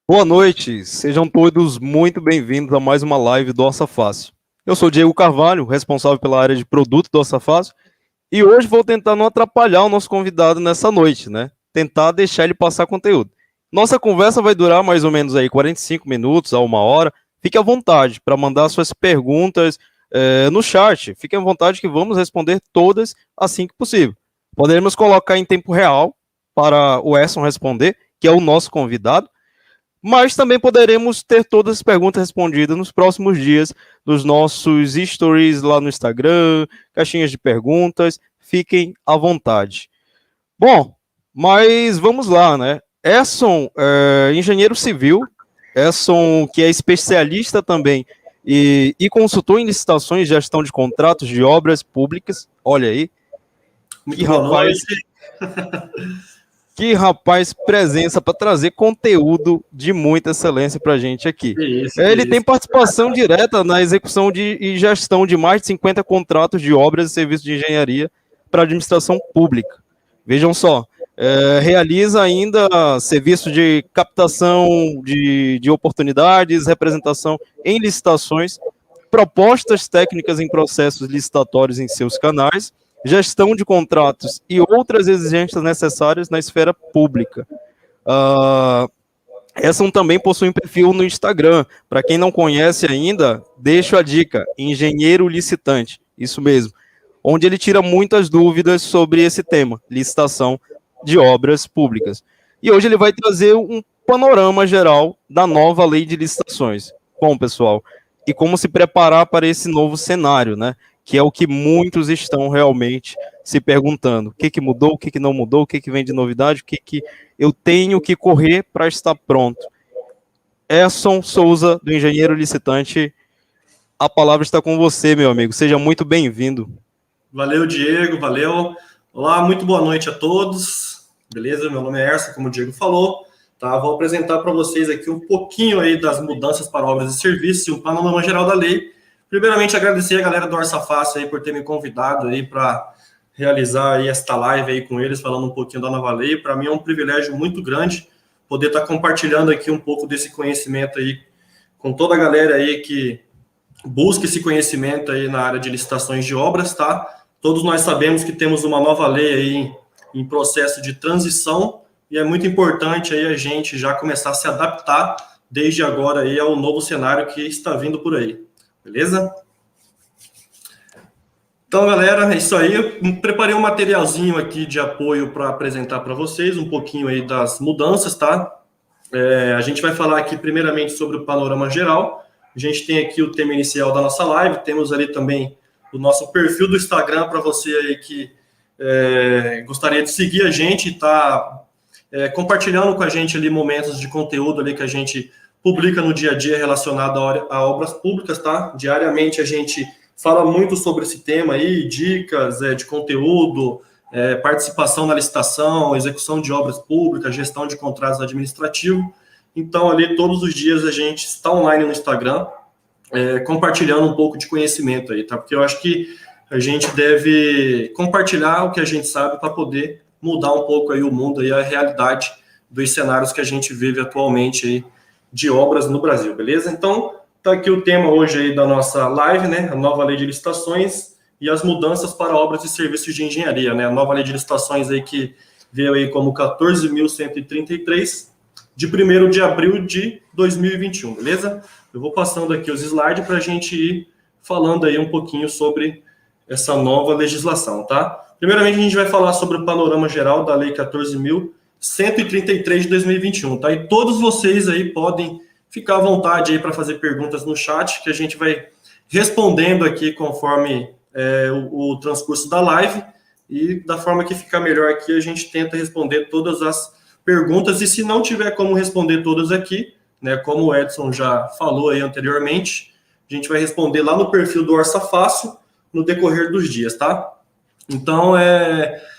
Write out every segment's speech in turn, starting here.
Boa noite, sejam todos muito bem-vindos a mais uma live do Orça Fácil. Eu sou Diego Carvalho, responsável pela área de produto do Orça Fácil, e hoje vou tentar não atrapalhar o nosso convidado nessa noite, né? Tentar deixar ele passar conteúdo. Nossa conversa vai durar mais ou menos aí 45 minutos a uma hora. Fique à vontade para mandar suas perguntas no chat. Fique à vontade que vamos responder todas assim que possível. Poderemos colocar em tempo real para o Edson responder, que é o nosso convidado, mas também poderemos ter todas as perguntas respondidas nos próximos dias nos nossos stories lá no Instagram, caixinhas de perguntas. Fiquem à vontade. Bom, mas vamos lá, né? Edson, engenheiro civil, Edson, que é especialista também e consultor em licitações e gestão de contratos de obras públicas. Olha aí, que Muito boa rapaz. noite. Que rapaz, presença para trazer conteúdo de muita excelência para a gente aqui. Que isso, que Ele tem isso. participação direta na execução e gestão de mais de 50 contratos de obras e serviços de engenharia para a administração pública. Vejam só, realiza ainda serviço de captação de oportunidades, representação em licitações, propostas técnicas em processos licitatórios em seus canais, gestão de contratos e outras exigências necessárias na esfera pública. Essa também possui um perfil no Instagram. Para quem não conhece ainda, deixo a dica: engenheiro licitante, isso mesmo, onde ele tira muitas dúvidas sobre esse tema, licitação de obras públicas. E hoje ele vai trazer um panorama geral da nova lei de licitações. Bom, pessoal, e como se preparar para esse novo cenário, né? Que é o que muitos estão realmente se perguntando. O que mudou, o que não mudou, o que vem de novidade, o que eu tenho que correr para estar pronto. Edson Souza, do Engenheiro Licitante, a palavra está com você, meu amigo. Seja muito bem-vindo. Valeu, Diego, valeu. Olá, muito boa noite a todos. Beleza? Meu nome é Erson, como o Diego falou. Tá? Vou apresentar para vocês aqui um pouquinho aí das mudanças para obras e serviços e um panorama geral da lei. Primeiramente, agradecer a galera do Orça Fácil aí por ter me convidado aí para realizar aí esta live aí com eles, falando um pouquinho da nova lei. Para mim é um privilégio muito grande poder estar compartilhando aqui um pouco desse conhecimento aí com toda a galera aí que busca esse conhecimento aí na área de licitações de obras, tá? Todos nós sabemos que temos uma nova lei aí em processo de transição e é muito importante aí a gente já começar a se adaptar desde agora aí ao novo cenário que está vindo por aí, beleza? Então, galera, é isso aí. Eu preparei um materialzinho aqui de apoio para apresentar para vocês um pouquinho aí das mudanças, tá? A gente vai falar aqui primeiramente sobre o panorama geral. A gente tem aqui o tema inicial da nossa live, temos ali também o nosso perfil do Instagram para você aí que gostaria de seguir a gente e tá compartilhando com a gente ali momentos de conteúdo ali que a gente publica no dia a dia relacionado a obras públicas, tá? Diariamente a gente fala muito sobre esse tema aí, dicas de conteúdo, participação na licitação, execução de obras públicas, gestão de contratos administrativos. Então, ali, todos os dias a gente está online no Instagram, compartilhando um pouco de conhecimento aí, tá? Porque eu acho que a gente deve compartilhar o que a gente sabe para poder mudar um pouco aí o mundo e a realidade dos cenários que a gente vive atualmente aí de obras no Brasil, beleza? Então, tá aqui o tema hoje aí da nossa live, né? A nova lei de licitações e as mudanças para obras e serviços de engenharia, né? A nova lei de licitações aí que veio aí como 14.133, de 1º de abril de 2021, beleza? Eu vou passando aqui os slides para a gente ir falando aí um pouquinho sobre essa nova legislação, tá? Primeiramente, a gente vai falar sobre o panorama geral da Lei 14.133 de 2021, tá? E todos vocês aí podem ficar à vontade aí para fazer perguntas no chat, que a gente vai respondendo aqui conforme o transcurso da live, e da forma que ficar melhor aqui, a gente tenta responder todas as perguntas, e se não tiver como responder todas aqui, né, como o Edson já falou aí anteriormente, a gente vai responder lá no perfil do Orça Fácil no decorrer dos dias, tá? Então,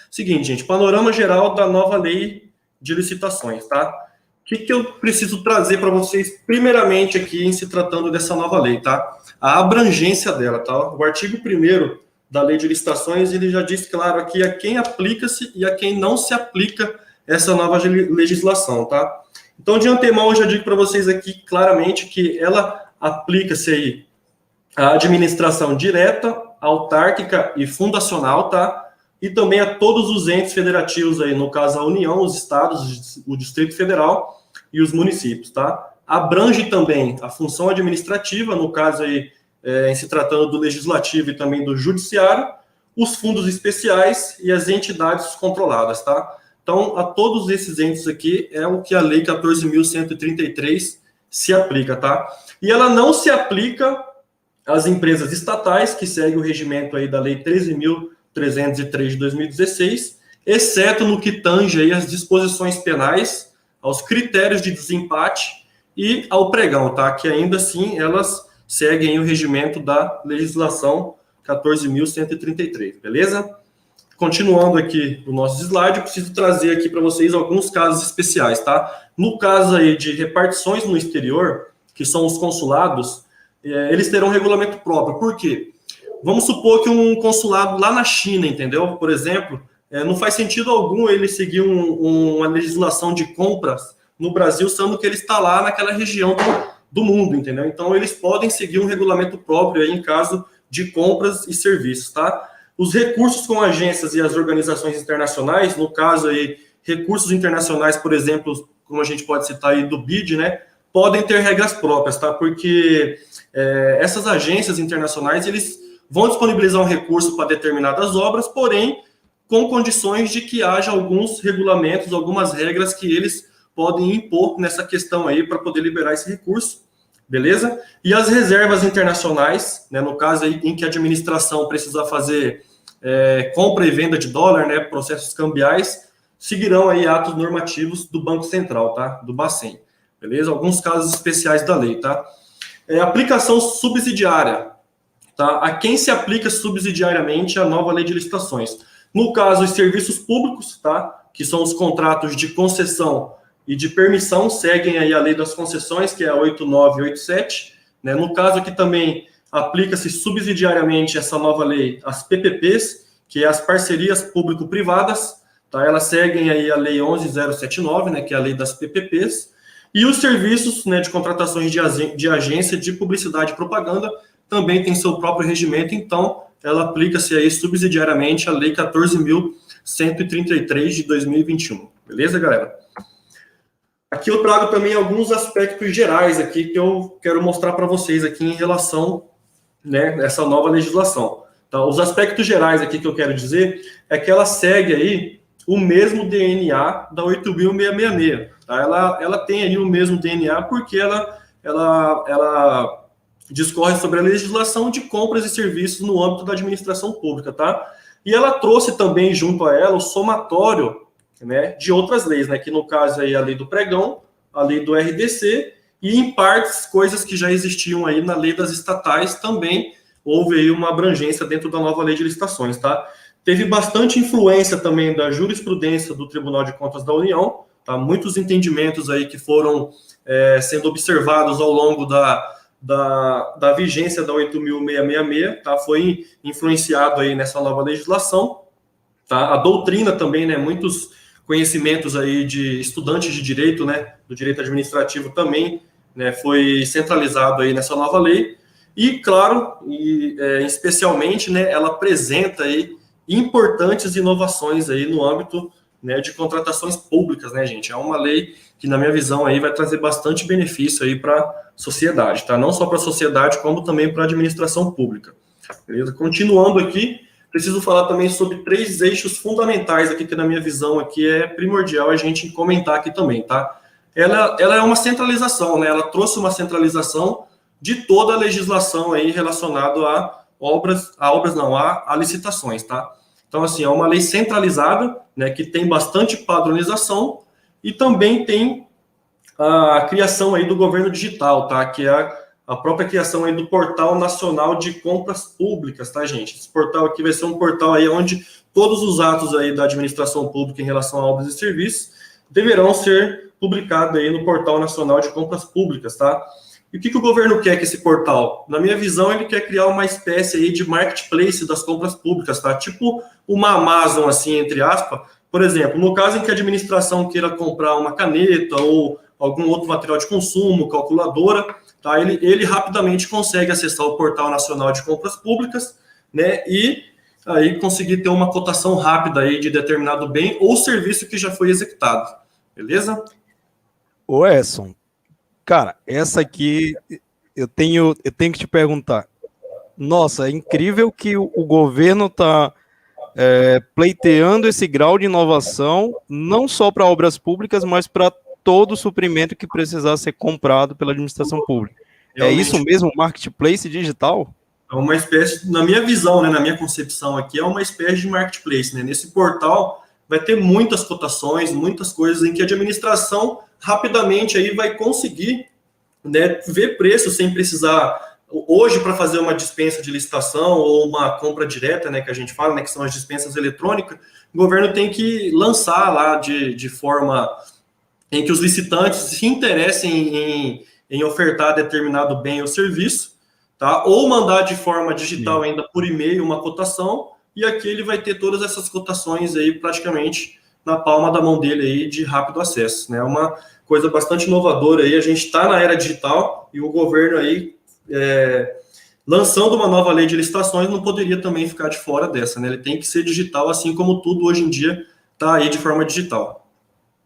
seguinte, gente, panorama geral da nova lei de licitações, tá? O que eu preciso trazer para vocês, primeiramente, aqui, em se tratando dessa nova lei, tá? A abrangência dela, tá? O artigo 1º da lei de licitações, ele já diz claro aqui a quem aplica-se e a quem não se aplica essa nova legislação, tá? Então, de antemão, eu já digo para vocês aqui claramente que ela aplica-se aí à administração direta, autárquica e fundacional, tá? E também a todos os entes federativos aí, no caso a União, os estados, o Distrito Federal e os municípios, tá? Abrange também a função administrativa, no caso aí, em se tratando do legislativo e também do judiciário, os fundos especiais e as entidades controladas, tá? Então, a todos esses entes aqui é o que a Lei 14.133 se aplica, tá? E ela não se aplica às empresas estatais, que seguem o regimento aí da Lei 13.303 de 2016, exceto no que tange aí as disposições penais, aos critérios de desempate e ao pregão, tá? Que ainda assim elas seguem o regimento da legislação 14.133, beleza? Continuando aqui o nosso slide, eu preciso trazer aqui para vocês alguns casos especiais, tá? No caso aí de repartições no exterior, que são os consulados, eles terão um regulamento próprio. Por quê? Vamos supor que um consulado lá na China, entendeu? Por exemplo, não faz sentido algum ele seguir uma legislação de compras no Brasil, sendo que ele está lá naquela região do mundo, entendeu? Então, eles podem seguir um regulamento próprio aí em caso de compras e serviços, tá? Os recursos com agências e as organizações internacionais, no caso aí, recursos internacionais, por exemplo, como a gente pode citar aí do BID, né, podem ter regras próprias, tá? Porque essas agências internacionais, eles vão disponibilizar um recurso para determinadas obras, porém, com condições de que haja alguns regulamentos, algumas regras que eles podem impor nessa questão aí para poder liberar esse recurso, beleza? E as reservas internacionais, né, no caso aí em que a administração precisa fazer compra e venda de dólar, né, processos cambiais, seguirão aí atos normativos do Banco Central, tá? Do Bacen, beleza? Alguns casos especiais da lei, tá? Aplicação subsidiária, tá? A quem se aplica subsidiariamente a nova lei de licitações? No caso, os serviços públicos, tá? Que são os contratos de concessão e de permissão, seguem aí a lei das concessões, que é a 8987, né? No caso aqui também aplica-se subsidiariamente essa nova lei às PPPs, que é as parcerias público-privadas, tá? Elas seguem aí a lei 11079, né? Que é a lei das PPPs, e os serviços, né, de contratações de agência de publicidade e propaganda também tem seu próprio regimento, então ela aplica-se aí subsidiariamente a lei 14.133 de 2021, beleza, galera? Aqui eu trago também alguns aspectos gerais aqui que eu quero mostrar para vocês aqui em relação, né, a essa nova legislação. Então, os aspectos gerais aqui que eu quero dizer é que ela segue aí o mesmo DNA da 8.666. Tá? Ela tem aí o mesmo DNA porque ela discorre sobre a legislação de compras e serviços no âmbito da administração pública, tá? E ela trouxe também junto a ela o somatório, né, de outras leis, né, que no caso aí a lei do pregão, a lei do RDC e em partes coisas que já existiam aí na lei das estatais também houve aí uma abrangência dentro da nova lei de licitações, tá? Teve bastante influência também da jurisprudência do Tribunal de Contas da União, tá? Muitos entendimentos aí que foram sendo observados ao longo da vigência da 8.666, tá? Foi influenciado aí nessa nova legislação, tá? A doutrina também, né? Muitos conhecimentos aí de estudantes de direito, né? Do direito administrativo também, né? Foi centralizado aí nessa nova lei e, claro, especialmente, né? Ela apresenta aí importantes inovações aí no âmbito, né, de contratações públicas, né, gente? É uma lei que, na minha visão, aí vai trazer bastante benefício aí para a sociedade, tá? Não só para a sociedade, como também para a administração pública. Beleza? Continuando aqui, preciso falar também sobre 3 eixos fundamentais aqui, que na minha visão aqui é primordial a gente comentar aqui também, tá? Ela é uma centralização, né? Ela trouxe uma centralização de toda a legislação aí relacionada a licitações, tá? Então, assim, é uma lei centralizada, né, que tem bastante padronização e também tem a criação aí do governo digital, tá? Que é a própria criação aí do Portal Nacional de Compras Públicas, tá, gente? Esse portal aqui vai ser um portal aí onde todos os atos aí da administração pública em relação a obras e serviços deverão ser publicados aí no Portal Nacional de Compras Públicas, tá? E o que o governo quer com esse portal? Na minha visão, ele quer criar uma espécie aí de marketplace das compras públicas, tá? Tipo uma Amazon, assim, entre aspas. Por exemplo, no caso em que a administração queira comprar uma caneta ou algum outro material de consumo, calculadora, tá? Ele rapidamente consegue acessar o Portal Nacional de Compras Públicas, né? E aí conseguir ter uma cotação rápida aí de determinado bem ou serviço que já foi executado, beleza? Ô Edson, cara, essa aqui eu tenho que te perguntar. Nossa, é incrível que o governo está pleiteando esse grau de inovação, não só para obras públicas, mas para todo o suprimento que precisar ser comprado pela administração pública. Realmente, é isso mesmo, marketplace digital? é uma espécie, na minha visão, né, na minha concepção aqui, é uma espécie de marketplace, né? Nesse portal vai ter muitas cotações, muitas coisas em que a administração rapidamente aí vai conseguir, né, ver preço sem precisar. Hoje, para fazer uma dispensa de licitação ou uma compra direta, né, que a gente fala, né, que são as dispensas eletrônicas, o governo tem que lançar lá de forma em que os licitantes se interessem em ofertar determinado bem ou serviço, tá? Ou mandar de forma digital ainda por e-mail uma cotação, e aqui ele vai ter todas essas cotações aí praticamente na palma da mão dele aí de rápido acesso, né? Uma coisa bastante inovadora aí, a gente está na era digital e o governo aí lançando uma nova lei de licitações não poderia também ficar de fora dessa, né? Ele tem que ser digital, assim como tudo hoje em dia está aí de forma digital.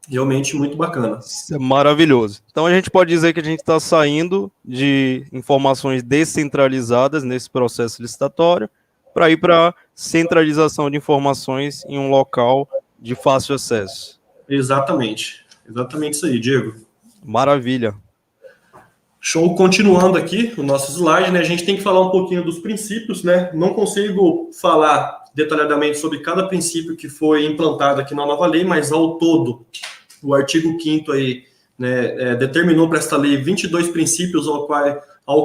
Realmente muito bacana. Isso é maravilhoso. Então a gente pode dizer que a gente está saindo de informações descentralizadas nesse processo licitatório para ir para centralização de informações em um local de fácil acesso. Exatamente. Exatamente isso aí, Diego. Maravilha. Show. Continuando aqui o nosso slide, né? A gente tem que falar um pouquinho dos princípios, né? Não consigo falar detalhadamente sobre cada princípio que foi implantado aqui na nova lei, mas ao todo, o artigo 5º aí, né, determinou para esta lei 22 princípios ao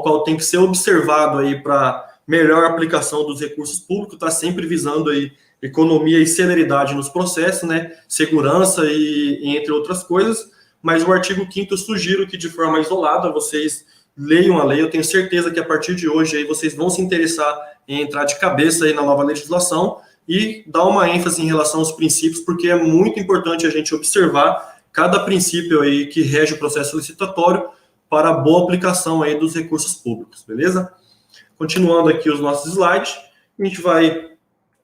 qual tem que ser observado aí para melhor aplicação dos recursos públicos, está sempre visando aí economia e celeridade nos processos, né? Segurança e entre outras coisas. Mas o artigo 5º eu sugiro que de forma isolada vocês leiam a lei. Eu tenho certeza que a partir de hoje aí vocês vão se interessar em entrar de cabeça aí na nova legislação e dar uma ênfase em relação aos princípios, porque é muito importante a gente observar cada princípio aí que rege o processo licitatório para a boa aplicação aí dos recursos públicos, beleza? Continuando aqui os nossos slides, a gente vai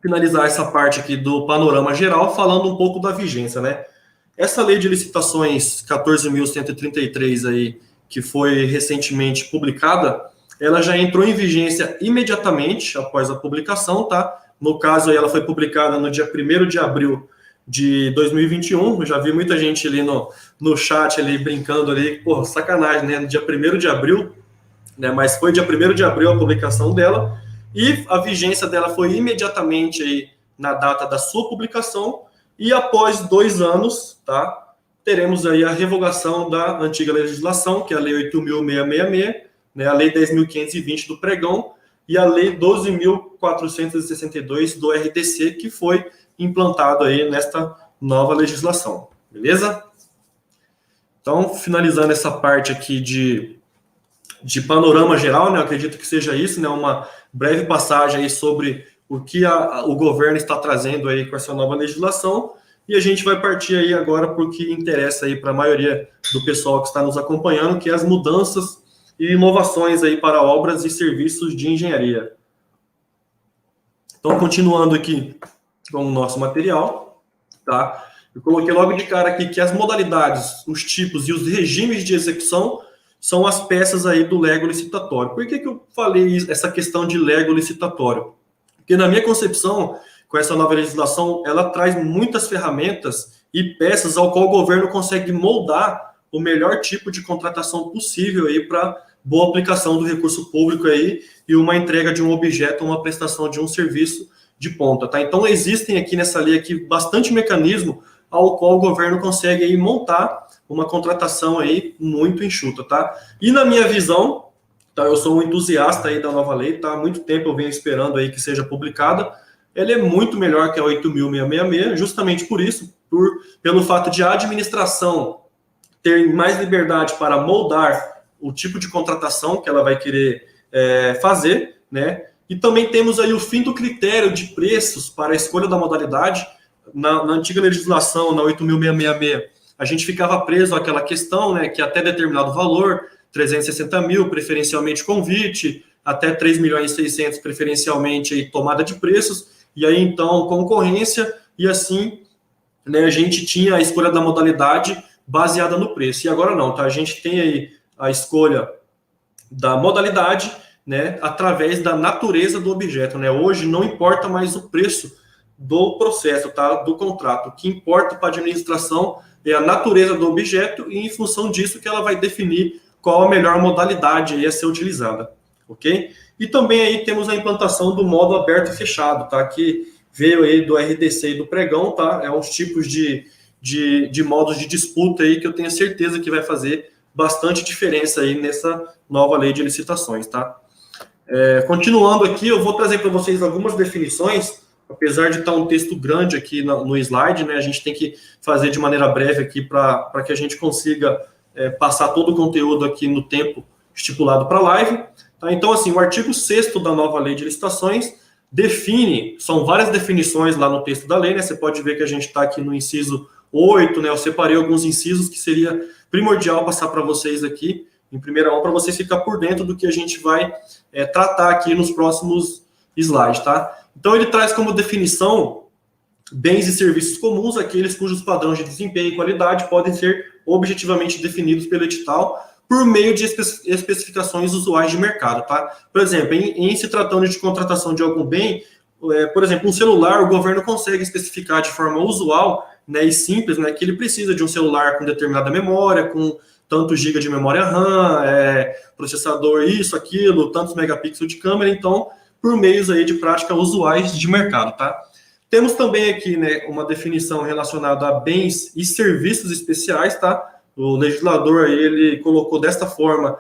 finalizar essa parte aqui do panorama geral falando um pouco da vigência, né? Essa lei de licitações 14.133 aí, que foi recentemente publicada, ela já entrou em vigência imediatamente após a publicação, tá? No caso aí, ela foi publicada no dia 1º de abril de 2021. Eu já vi muita gente ali no chat ali brincando ali, pô, sacanagem, né? No dia 1º de abril, né? Mas foi dia 1º de abril a publicação dela, e a vigência dela foi imediatamente aí na data da sua publicação. E após 2 anos, tá, teremos aí a revogação da antiga legislação, que é a Lei 8.666, né, a Lei 10.520 do Pregão e a Lei 12.462 do RDC, que foi implantado aí nesta nova legislação, beleza? Então, finalizando essa parte aqui de panorama geral, né, eu acredito que seja isso, né, uma breve passagem aí sobre o que o governo está trazendo aí com essa nova legislação, e a gente vai partir aí agora para o que interessa aí para a maioria do pessoal que está nos acompanhando, que é as mudanças e inovações aí para obras e serviços de engenharia. Então, continuando aqui com o nosso material, tá? Eu coloquei logo de cara aqui que as modalidades, os tipos e os regimes de execução são as peças aí do Lego licitatório. Por que eu falei essa questão de Lego licitatório? Porque na minha concepção, com essa nova legislação, ela traz muitas ferramentas e peças ao qual o governo consegue moldar o melhor tipo de contratação possível aí para boa aplicação do recurso público aí e uma entrega de um objeto, uma prestação de um serviço de ponta, tá? Então existem aqui nessa lei aqui bastante mecanismo ao qual o governo consegue aí montar uma contratação aí muito enxuta, tá? E na minha visão, tá, eu sou um entusiasta aí da nova lei, tá? Há muito tempo eu venho esperando aí que seja publicada. Ela é muito melhor que a 8.666, justamente por isso, pelo fato de a administração ter mais liberdade para moldar o tipo de contratação que ela vai querer fazer, né? E também temos aí o fim do critério de preços para a escolha da modalidade. Na antiga legislação, na 8.666, a gente ficava preso àquela questão, né, que até determinado valor, 360 mil, preferencialmente convite, até 3 milhões e 600 preferencialmente aí, tomada de preços, e aí então concorrência, e assim, né, a gente tinha a escolha da modalidade baseada no preço. E agora não, tá? A gente tem aí a escolha da modalidade, né, através da natureza do objeto, né? Hoje não importa mais o preço do processo, tá? Do contrato. O que importa para a administração é a natureza do objeto e em função disso que ela vai definir qual a melhor modalidade aí a ser utilizada, ok? E também aí temos a implantação do modo aberto e fechado, tá? Que veio aí do RDC e do pregão, tá? É uns tipos de modos de disputa aí que eu tenho certeza que vai fazer bastante diferença aí nessa nova lei de licitações, tá? Continuando aqui, eu vou trazer para vocês algumas definições, apesar de estar um texto grande aqui no slide, né? A gente tem que fazer de maneira breve aqui para que a gente consiga passar todo o conteúdo aqui no tempo estipulado para a live. Tá? Então, assim, o artigo 6º da nova lei de licitações define, são várias definições lá no texto da lei, né? Você pode ver que a gente está aqui no inciso 8, né? Eu separei alguns incisos que seria primordial passar para vocês aqui, em primeira mão, para vocês ficar por dentro do que a gente vai tratar aqui nos próximos slides, tá? Então, ele traz como definição bens e serviços comuns, aqueles cujos padrões de desempenho e qualidade podem ser objetivamente definidos pelo edital por meio de especificações usuais de mercado, tá? Por exemplo, em se tratando de contratação de algum bem, por exemplo, um celular, o governo consegue especificar de forma usual, né, e simples, né, que ele precisa de um celular com determinada memória, com tantos gigas de memória RAM, processador isso, aquilo, tantos megapixels de câmera, então, por meios aí de prática usuais de mercado, tá? Temos também aqui, né, uma definição relacionada a bens e serviços especiais, tá? O legislador aí, ele colocou desta forma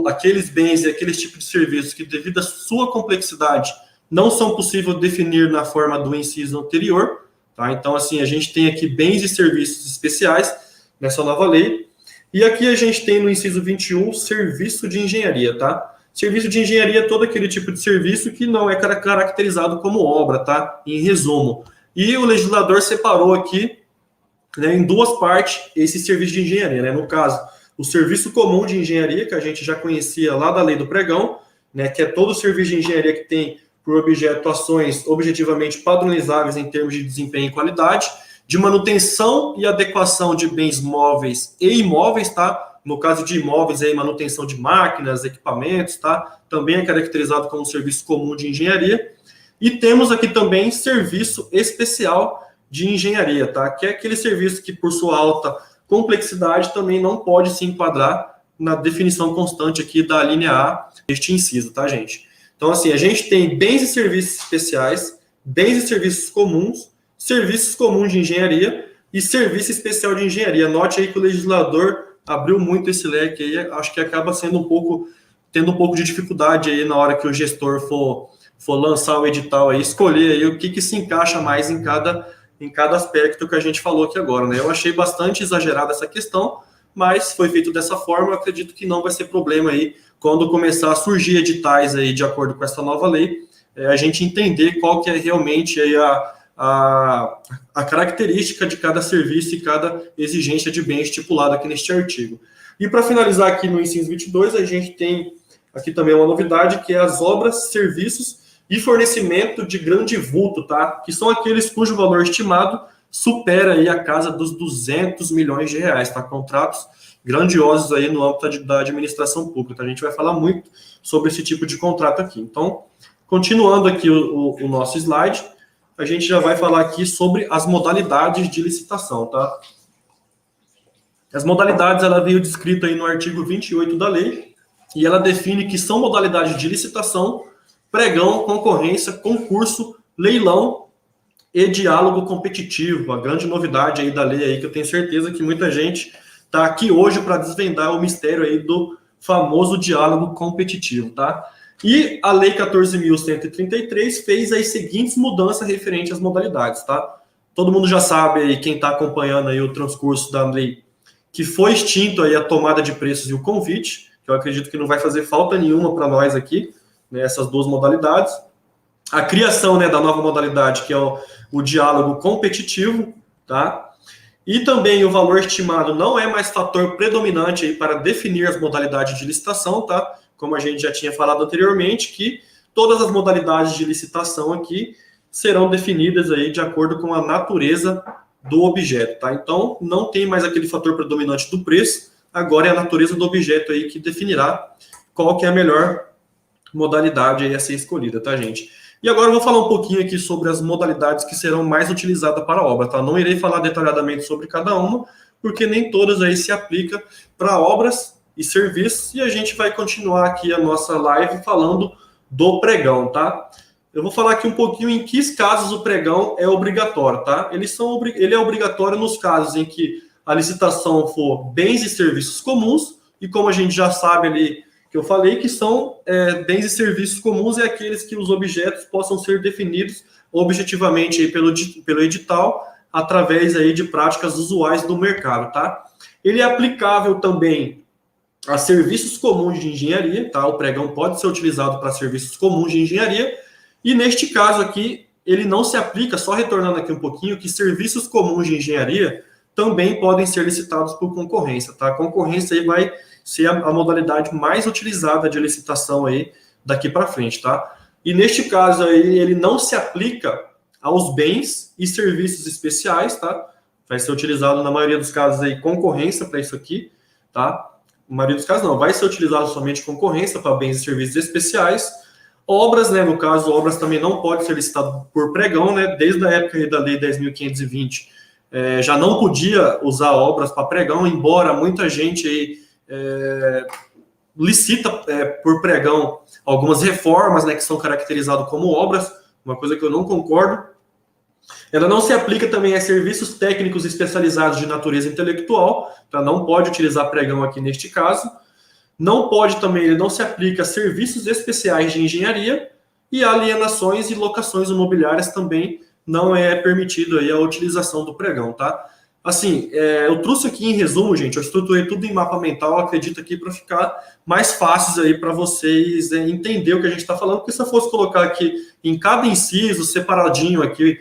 aqueles bens e aqueles tipos de serviços que, devido à sua complexidade, não são possível definir na forma do inciso anterior, tá? Então, assim, a gente tem aqui bens e serviços especiais nessa nova lei. E aqui a gente tem no inciso 21, serviço de engenharia, tá? Serviço de engenharia é todo aquele tipo de serviço que não é caracterizado como obra, tá? Em resumo. E o legislador separou aqui, né, em duas partes esse serviço de engenharia, né? No caso, o serviço comum de engenharia, que a gente já conhecia lá da lei do pregão, né, que é todo o serviço de engenharia que tem por objeto ações objetivamente padronizáveis em termos de desempenho e qualidade, de manutenção e adequação de bens móveis e imóveis, tá? No caso de imóveis, aí, manutenção de máquinas, equipamentos, tá? Também é caracterizado como serviço comum de engenharia. E temos aqui também serviço especial de engenharia, tá? Que é aquele serviço que, por sua alta complexidade, também não pode se enquadrar na definição constante aqui da linha A deste inciso, tá, gente? Então, assim, a gente tem bens e serviços especiais, bens e serviços comuns de engenharia e serviço especial de engenharia. Note aí que o legislador abriu muito esse leque aí, acho que acaba tendo um pouco de dificuldade aí na hora que o gestor for lançar o edital aí, escolher aí o que se encaixa mais em cada aspecto que a gente falou aqui agora, né? Eu achei bastante exagerada essa questão, mas foi feito dessa forma, eu acredito que não vai ser problema aí quando começar a surgir editais aí de acordo com essa nova lei, a gente entender qual que é realmente aí a característica de cada serviço e cada exigência de bem estipulada aqui neste artigo. E para finalizar aqui no inciso 22, a gente tem aqui também uma novidade, que é as obras, serviços e fornecimento de grande vulto, tá? Que são aqueles cujo valor estimado supera aí a casa dos 200 milhões de reais, tá? Contratos grandiosos aí no âmbito da administração pública. A gente vai falar muito sobre esse tipo de contrato aqui. Então, continuando aqui o nosso slide, a gente já vai falar aqui sobre as modalidades de licitação, tá? As modalidades, ela veio descrita aí no artigo 28 da lei, e ela define que são modalidades de licitação, pregão, concorrência, concurso, leilão e diálogo competitivo. A grande novidade aí da lei aí, que eu tenho certeza que muita gente está aqui hoje para desvendar o mistério aí do famoso diálogo competitivo, tá? E a Lei 14.133 fez as seguintes mudanças referentes às modalidades, tá? Todo mundo já sabe aí, quem está acompanhando aí o transcurso da lei, que foi extinto aí a tomada de preços e o convite, que eu acredito que não vai fazer falta nenhuma para nós aqui, né, essas duas modalidades. A criação, né, da nova modalidade, que é o diálogo competitivo, tá? E também o valor estimado não é mais fator predominante aí para definir as modalidades de licitação, tá? Como a gente já tinha falado anteriormente, que todas as modalidades de licitação aqui serão definidas aí de acordo com a natureza do objeto, tá? Então, não tem mais aquele fator predominante do preço, agora é a natureza do objeto aí que definirá qual que é a melhor modalidade aí a ser escolhida, tá, gente? E agora eu vou falar um pouquinho aqui sobre as modalidades que serão mais utilizadas para a obra, tá? Não irei falar detalhadamente sobre cada uma, porque nem todas aí se aplicam para obras e serviços, e a gente vai continuar aqui a nossa live falando do pregão, tá? Eu vou falar aqui um pouquinho em que casos o pregão é obrigatório, tá? Ele é obrigatório nos casos em que a licitação for bens e serviços comuns, e como a gente já sabe ali, que eu falei, que são bens e serviços comuns, é aqueles que os objetos possam ser definidos objetivamente aí pelo edital, através aí de práticas usuais do mercado, tá? Ele é aplicável também a serviços comuns de engenharia, tá? O pregão pode ser utilizado para serviços comuns de engenharia, e neste caso aqui, ele não se aplica, só retornando aqui um pouquinho, que serviços comuns de engenharia também podem ser licitados por concorrência, tá? A concorrência aí vai ser a modalidade mais utilizada de licitação aí daqui para frente, tá? E neste caso aí, ele não se aplica aos bens e serviços especiais, tá? Vai ser utilizado na maioria dos casos aí concorrência para isso aqui, tá? Na maioria dos casos não, vai ser utilizado somente concorrência para bens e serviços especiais. Obras, né, no caso, obras também não pode ser licitado por pregão, né? Desde a época da Lei 10.520, já não podia usar obras para pregão, embora muita gente aí licita por pregão algumas reformas, né, que são caracterizadas como obras, uma coisa que eu não concordo. Ela não se aplica também a serviços técnicos especializados de natureza intelectual, tá? Não pode utilizar pregão aqui neste caso. Não pode também, ele não se aplica a serviços especiais de engenharia, e alienações e locações imobiliárias também não é permitido aí a utilização do pregão, tá? Assim, eu trouxe aqui em resumo, gente, eu estruturei tudo em mapa mental, acredito aqui para ficar mais fácil aí para vocês entender o que a gente está falando, porque se eu fosse colocar aqui em cada inciso, separadinho aqui,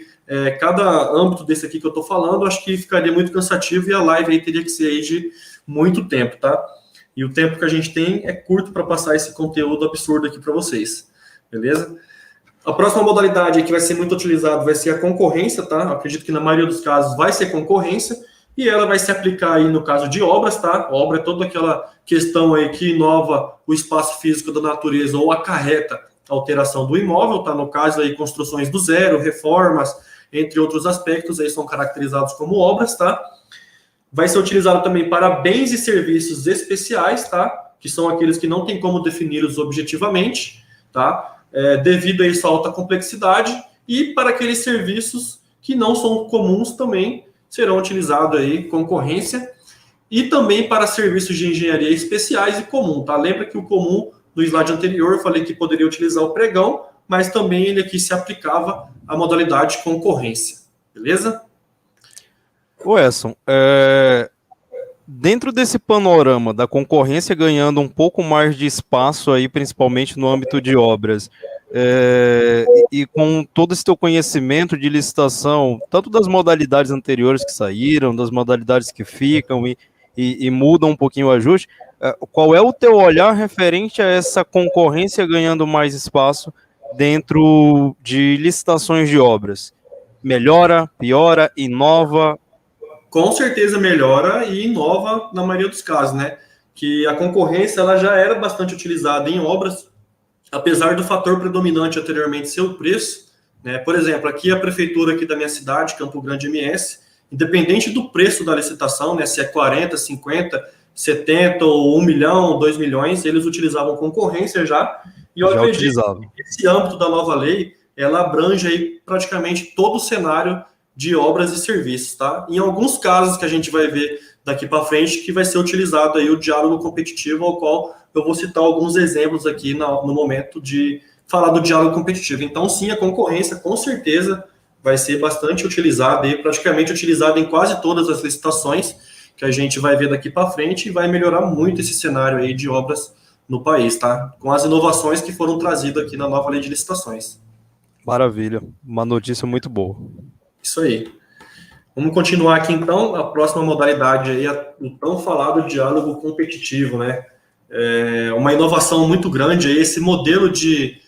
cada âmbito desse aqui que eu estou falando, acho que ficaria muito cansativo e a live aí teria que ser aí de muito tempo, tá? E o tempo que a gente tem é curto para passar esse conteúdo absurdo aqui para vocês, beleza? A próxima modalidade que vai ser muito utilizada vai ser a concorrência, tá? Eu acredito que na maioria dos casos vai ser concorrência, e ela vai se aplicar aí no caso de obras, tá? Obra é toda aquela questão aí que inova o espaço físico da natureza ou acarreta a alteração do imóvel, tá? No caso aí, construções do zero, reformas, entre outros aspectos aí são caracterizados como obras, tá? Vai ser utilizado também para bens e serviços especiais, tá? Que são aqueles que não tem como defini-los objetivamente, tá? Devido a essa alta complexidade, e para aqueles serviços que não são comuns também serão utilizados aí concorrência, e também para serviços de engenharia especiais e comum, tá? Lembra que o comum, no slide anterior, eu falei que poderia utilizar o pregão, mas também ele aqui se aplicava à modalidade concorrência, beleza? Ô Edson, dentro desse panorama da concorrência ganhando um pouco mais de espaço aí, principalmente no âmbito de obras, e com todo esse teu conhecimento de licitação, tanto das modalidades anteriores que saíram, das modalidades que ficam e mudam um pouquinho o ajuste, qual é o teu olhar referente a essa concorrência ganhando mais espaço dentro de licitações de obras? Melhora, piora, inova? Com certeza melhora e inova na maioria dos casos, né? Que a concorrência ela já era bastante utilizada em obras, apesar do fator predominante anteriormente ser o preço, né? Por exemplo, aqui a prefeitura aqui da minha cidade, Campo Grande MS, independente do preço da licitação, né? Se é 40, 50, 70 ou 1 milhão, 2 milhões, eles utilizavam concorrência já. E eu acredito que esse âmbito da nova lei, ela abrange aí praticamente todo o cenário de obras e serviços, tá? Em alguns casos que a gente vai ver daqui para frente, que vai ser utilizado aí o diálogo competitivo, ao qual eu vou citar alguns exemplos aqui no momento de falar do diálogo competitivo. Então, sim, a concorrência, com certeza, vai ser bastante utilizada e praticamente utilizada em quase todas as licitações que a gente vai ver daqui para frente, e vai melhorar muito esse cenário aí de obras no país, tá? Com as inovações que foram trazidas aqui na nova lei de licitações. Maravilha, uma notícia muito boa. Isso aí. Vamos continuar aqui, então, a próxima modalidade aí, o tão falado diálogo competitivo, né? Uma inovação muito grande aí, esse modelo de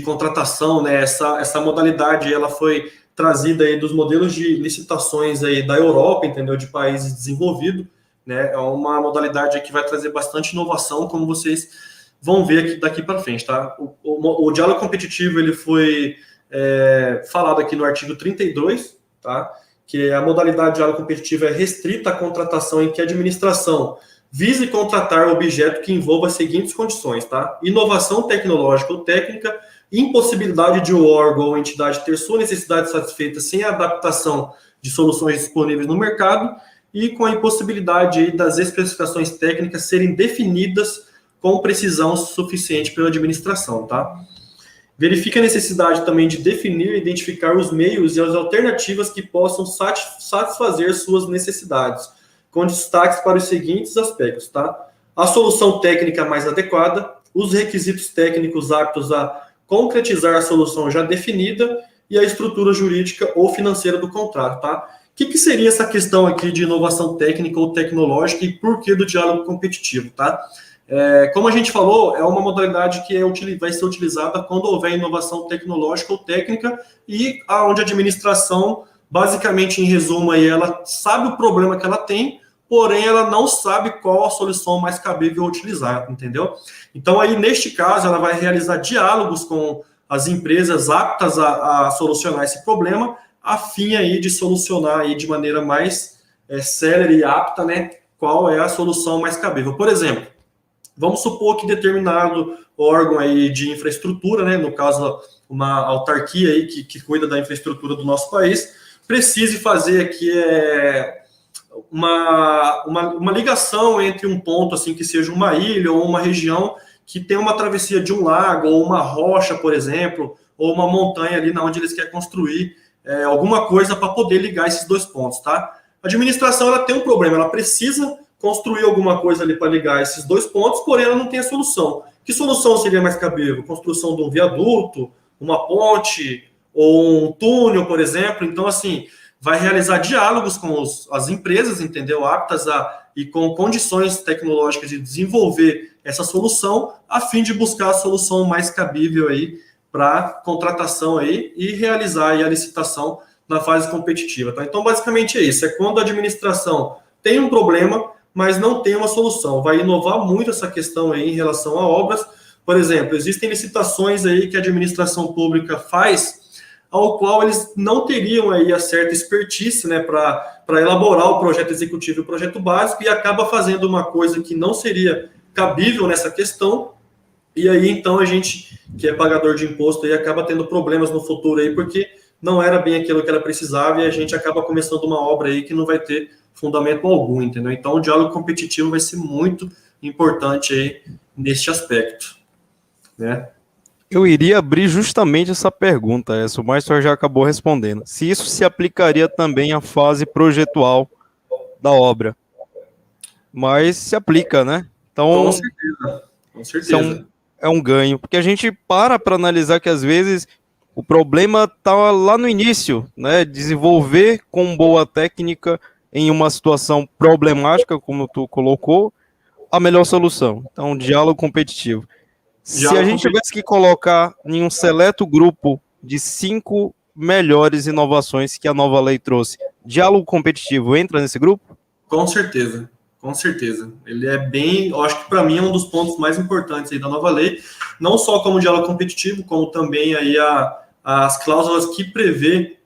contratação, né? Essa modalidade, ela foi trazida aí dos modelos de licitações aí da Europa, entendeu? De países desenvolvidos, né? É uma modalidade que vai trazer bastante inovação, como vocês vão ver aqui daqui para frente, tá? O diálogo competitivo, ele foi falado aqui no artigo 32, tá? Que a modalidade de diálogo competitivo é restrita à contratação em que a administração vise contratar objeto que envolva as seguintes condições, tá? Inovação tecnológica ou técnica, impossibilidade de um órgão ou entidade ter sua necessidade satisfeita sem a adaptação de soluções disponíveis no mercado e com a impossibilidade aí das especificações técnicas serem definidas com precisão suficiente pela administração, tá? Verifica a necessidade também de definir e identificar os meios e as alternativas que possam satisfazer suas necessidades, com destaques para os seguintes aspectos, tá? A solução técnica mais adequada, os requisitos técnicos aptos a concretizar a solução já definida e a estrutura jurídica ou financeira do contrato, tá? O que seria essa questão aqui de inovação técnica ou tecnológica e por que do diálogo competitivo, tá? Como a gente falou, é uma modalidade que vai ser utilizada quando houver inovação tecnológica ou técnica e onde a administração, basicamente, em resumo, aí, ela sabe o problema que ela tem, porém ela não sabe qual a solução mais cabível a utilizar, entendeu? Então, aí, neste caso, ela vai realizar diálogos com as empresas aptas a solucionar esse problema, a fim aí de solucionar aí de maneira mais célere e apta, né, qual é a solução mais cabível. Por exemplo, vamos supor que determinado órgão aí de infraestrutura, né, no caso uma autarquia aí que cuida da infraestrutura do nosso país, precise fazer aqui uma ligação entre um ponto assim que seja uma ilha ou uma região que tem uma travessia de um lago ou uma rocha, por exemplo, ou uma montanha ali na onde eles querem construir alguma coisa para poder ligar esses dois pontos, tá? A administração ela tem um problema, ela precisa construir alguma coisa ali para ligar esses dois pontos, porém ela não tem a solução. Que solução seria mais cabível? Construção de um viaduto, uma ponte ou um túnel, por exemplo. Então, assim, vai realizar diálogos com as empresas, entendeu? Aptas e com condições tecnológicas de desenvolver essa solução, a fim de buscar a solução mais cabível aí para contratação aí e realizar aí a licitação na fase competitiva, tá? Então, basicamente é isso. É quando a administração tem um problema, mas não tem uma solução. Vai inovar muito essa questão aí em relação a obras. Por exemplo, existem licitações aí que a administração pública faz, ao qual eles não teriam aí a certa expertise, né, para elaborar o projeto executivo e o projeto básico, e acaba fazendo uma coisa que não seria cabível nessa questão, e aí então a gente, que é pagador de imposto, aí acaba tendo problemas no futuro aí, porque não era bem aquilo que ela precisava, e a gente acaba começando uma obra aí que não vai ter fundamento algum, entendeu? Então, o diálogo competitivo vai ser muito importante aí neste aspecto, né? Eu iria abrir justamente essa pergunta, o Maestro já acabou respondendo. Se isso se aplicaria também à fase projetual da obra. Mas se aplica, né? Então, com certeza, com certeza. É um ganho, porque a gente para analisar que às vezes o problema está lá no início, né? Desenvolver com boa técnica em uma situação problemática, como tu colocou, a melhor solução. Então, diálogo competitivo. Se a gente tivesse que colocar em um seleto grupo de 5 melhores inovações que a nova lei trouxe, diálogo competitivo entra nesse grupo? Com certeza, com certeza. Ele é bem, eu acho que para mim é um dos pontos mais importantes aí da nova lei, não só como diálogo competitivo, como também aí as cláusulas que prevê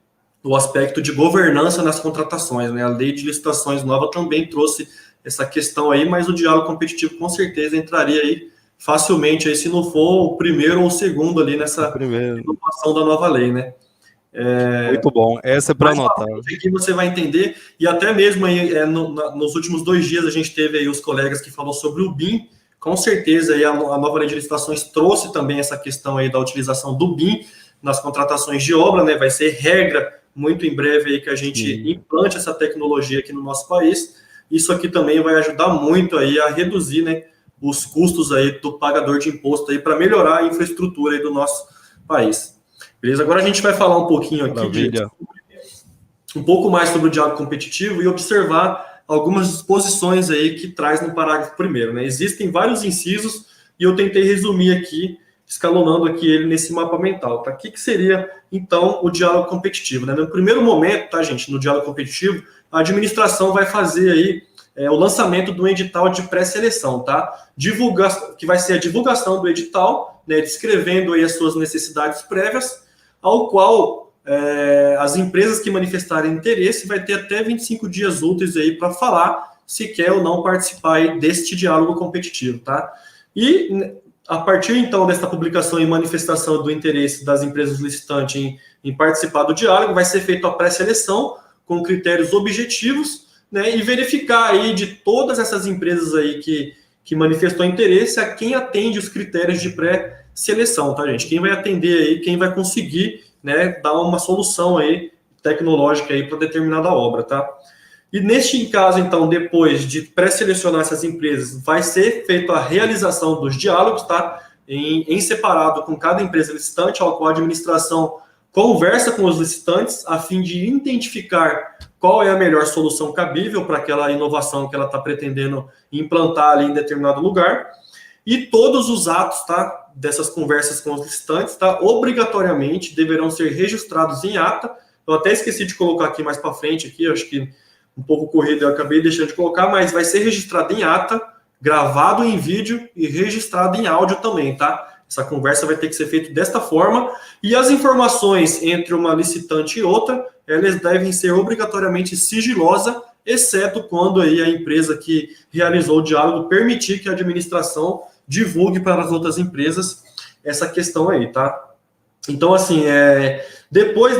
o aspecto de governança nas contratações, né? A lei de licitações nova também trouxe essa questão aí, mas o diálogo competitivo com certeza entraria aí facilmente, aí, se não for o primeiro ou o segundo ali nessa inovação da nova lei, né? Muito bom, essa é para anotar. Aqui você vai entender, e até mesmo aí, nos últimos 2 dias a gente teve aí os colegas que falou sobre o BIM, com certeza aí a nova lei de licitações trouxe também essa questão aí da utilização do BIM nas contratações de obra, né? Vai ser regra muito em breve aí que a gente implante essa tecnologia aqui no nosso país. Isso aqui também vai ajudar muito aí a reduzir, né, os custos aí do pagador de imposto aí para melhorar a infraestrutura aí do nosso país. Beleza? Agora a gente vai falar um pouquinho aqui um pouco mais sobre o diálogo competitivo e observar algumas disposições aí que traz no parágrafo primeiro, né? Existem vários incisos e eu tentei resumir aqui, escalonando aqui ele nesse mapa mental, tá? O que seria, então, o diálogo competitivo, né? No primeiro momento, tá, gente, no diálogo competitivo, a administração vai fazer aí o lançamento do edital de pré-seleção, tá? Que vai ser a divulgação do edital, né, descrevendo aí as suas necessidades prévias, ao qual as empresas que manifestarem interesse vai ter até 25 dias úteis aí para falar se quer ou não participar aí deste diálogo competitivo, tá? E a partir então desta publicação e manifestação do interesse das empresas licitantes em participar do diálogo, vai ser feita a pré-seleção com critérios objetivos, né, e verificar aí de todas essas empresas aí que manifestou interesse a quem atende os critérios de pré-seleção, tá, gente? Quem vai atender aí, quem vai conseguir, né, dar uma solução aí tecnológica aí para determinada obra, tá? E neste caso, então, depois de pré-selecionar essas empresas, vai ser feita a realização dos diálogos, tá? Em separado com cada empresa licitante, ao qual a administração conversa com os licitantes a fim de identificar qual é a melhor solução cabível para aquela inovação que ela está pretendendo implantar ali em determinado lugar. E todos os atos, tá, dessas conversas com os licitantes, tá, obrigatoriamente deverão ser registrados em ata. Eu até esqueci de colocar aqui mais para frente, aqui, acho que um pouco corrido eu acabei deixando de colocar, mas vai ser registrado em ata, gravado em vídeo e registrado em áudio também, tá? Essa conversa vai ter que ser feita desta forma, e as informações entre uma licitante e outra, elas devem ser obrigatoriamente sigilosas, exceto quando aí a empresa que realizou o diálogo permitir que a administração divulgue para as outras empresas essa questão aí, tá? Então, assim, depois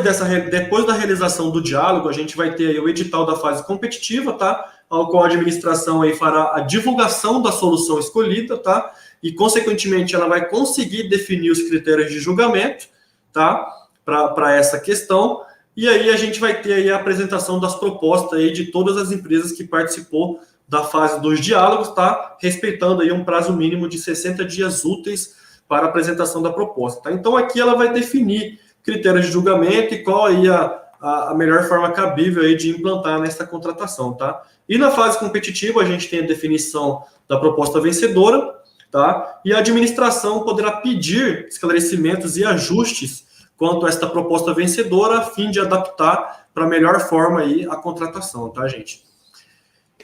da realização do diálogo, a gente vai ter aí o edital da fase competitiva, tá? Ao qual a administração aí fará a divulgação da solução escolhida, tá? E, consequentemente, ela vai conseguir definir os critérios de julgamento, tá? Para essa questão. E aí a gente vai ter aí a apresentação das propostas aí de todas as empresas que participou da fase dos diálogos, tá? Respeitando aí um prazo mínimo de 60 dias úteis para a apresentação da proposta, tá? Então, aqui ela vai definir critérios de julgamento e qual aí a melhor forma cabível aí de implantar nessa contratação, tá? E na fase competitiva, a gente tem a definição da proposta vencedora, tá? E a administração poderá pedir esclarecimentos e ajustes quanto a esta proposta vencedora, a fim de adaptar para a melhor forma aí a contratação, tá, gente?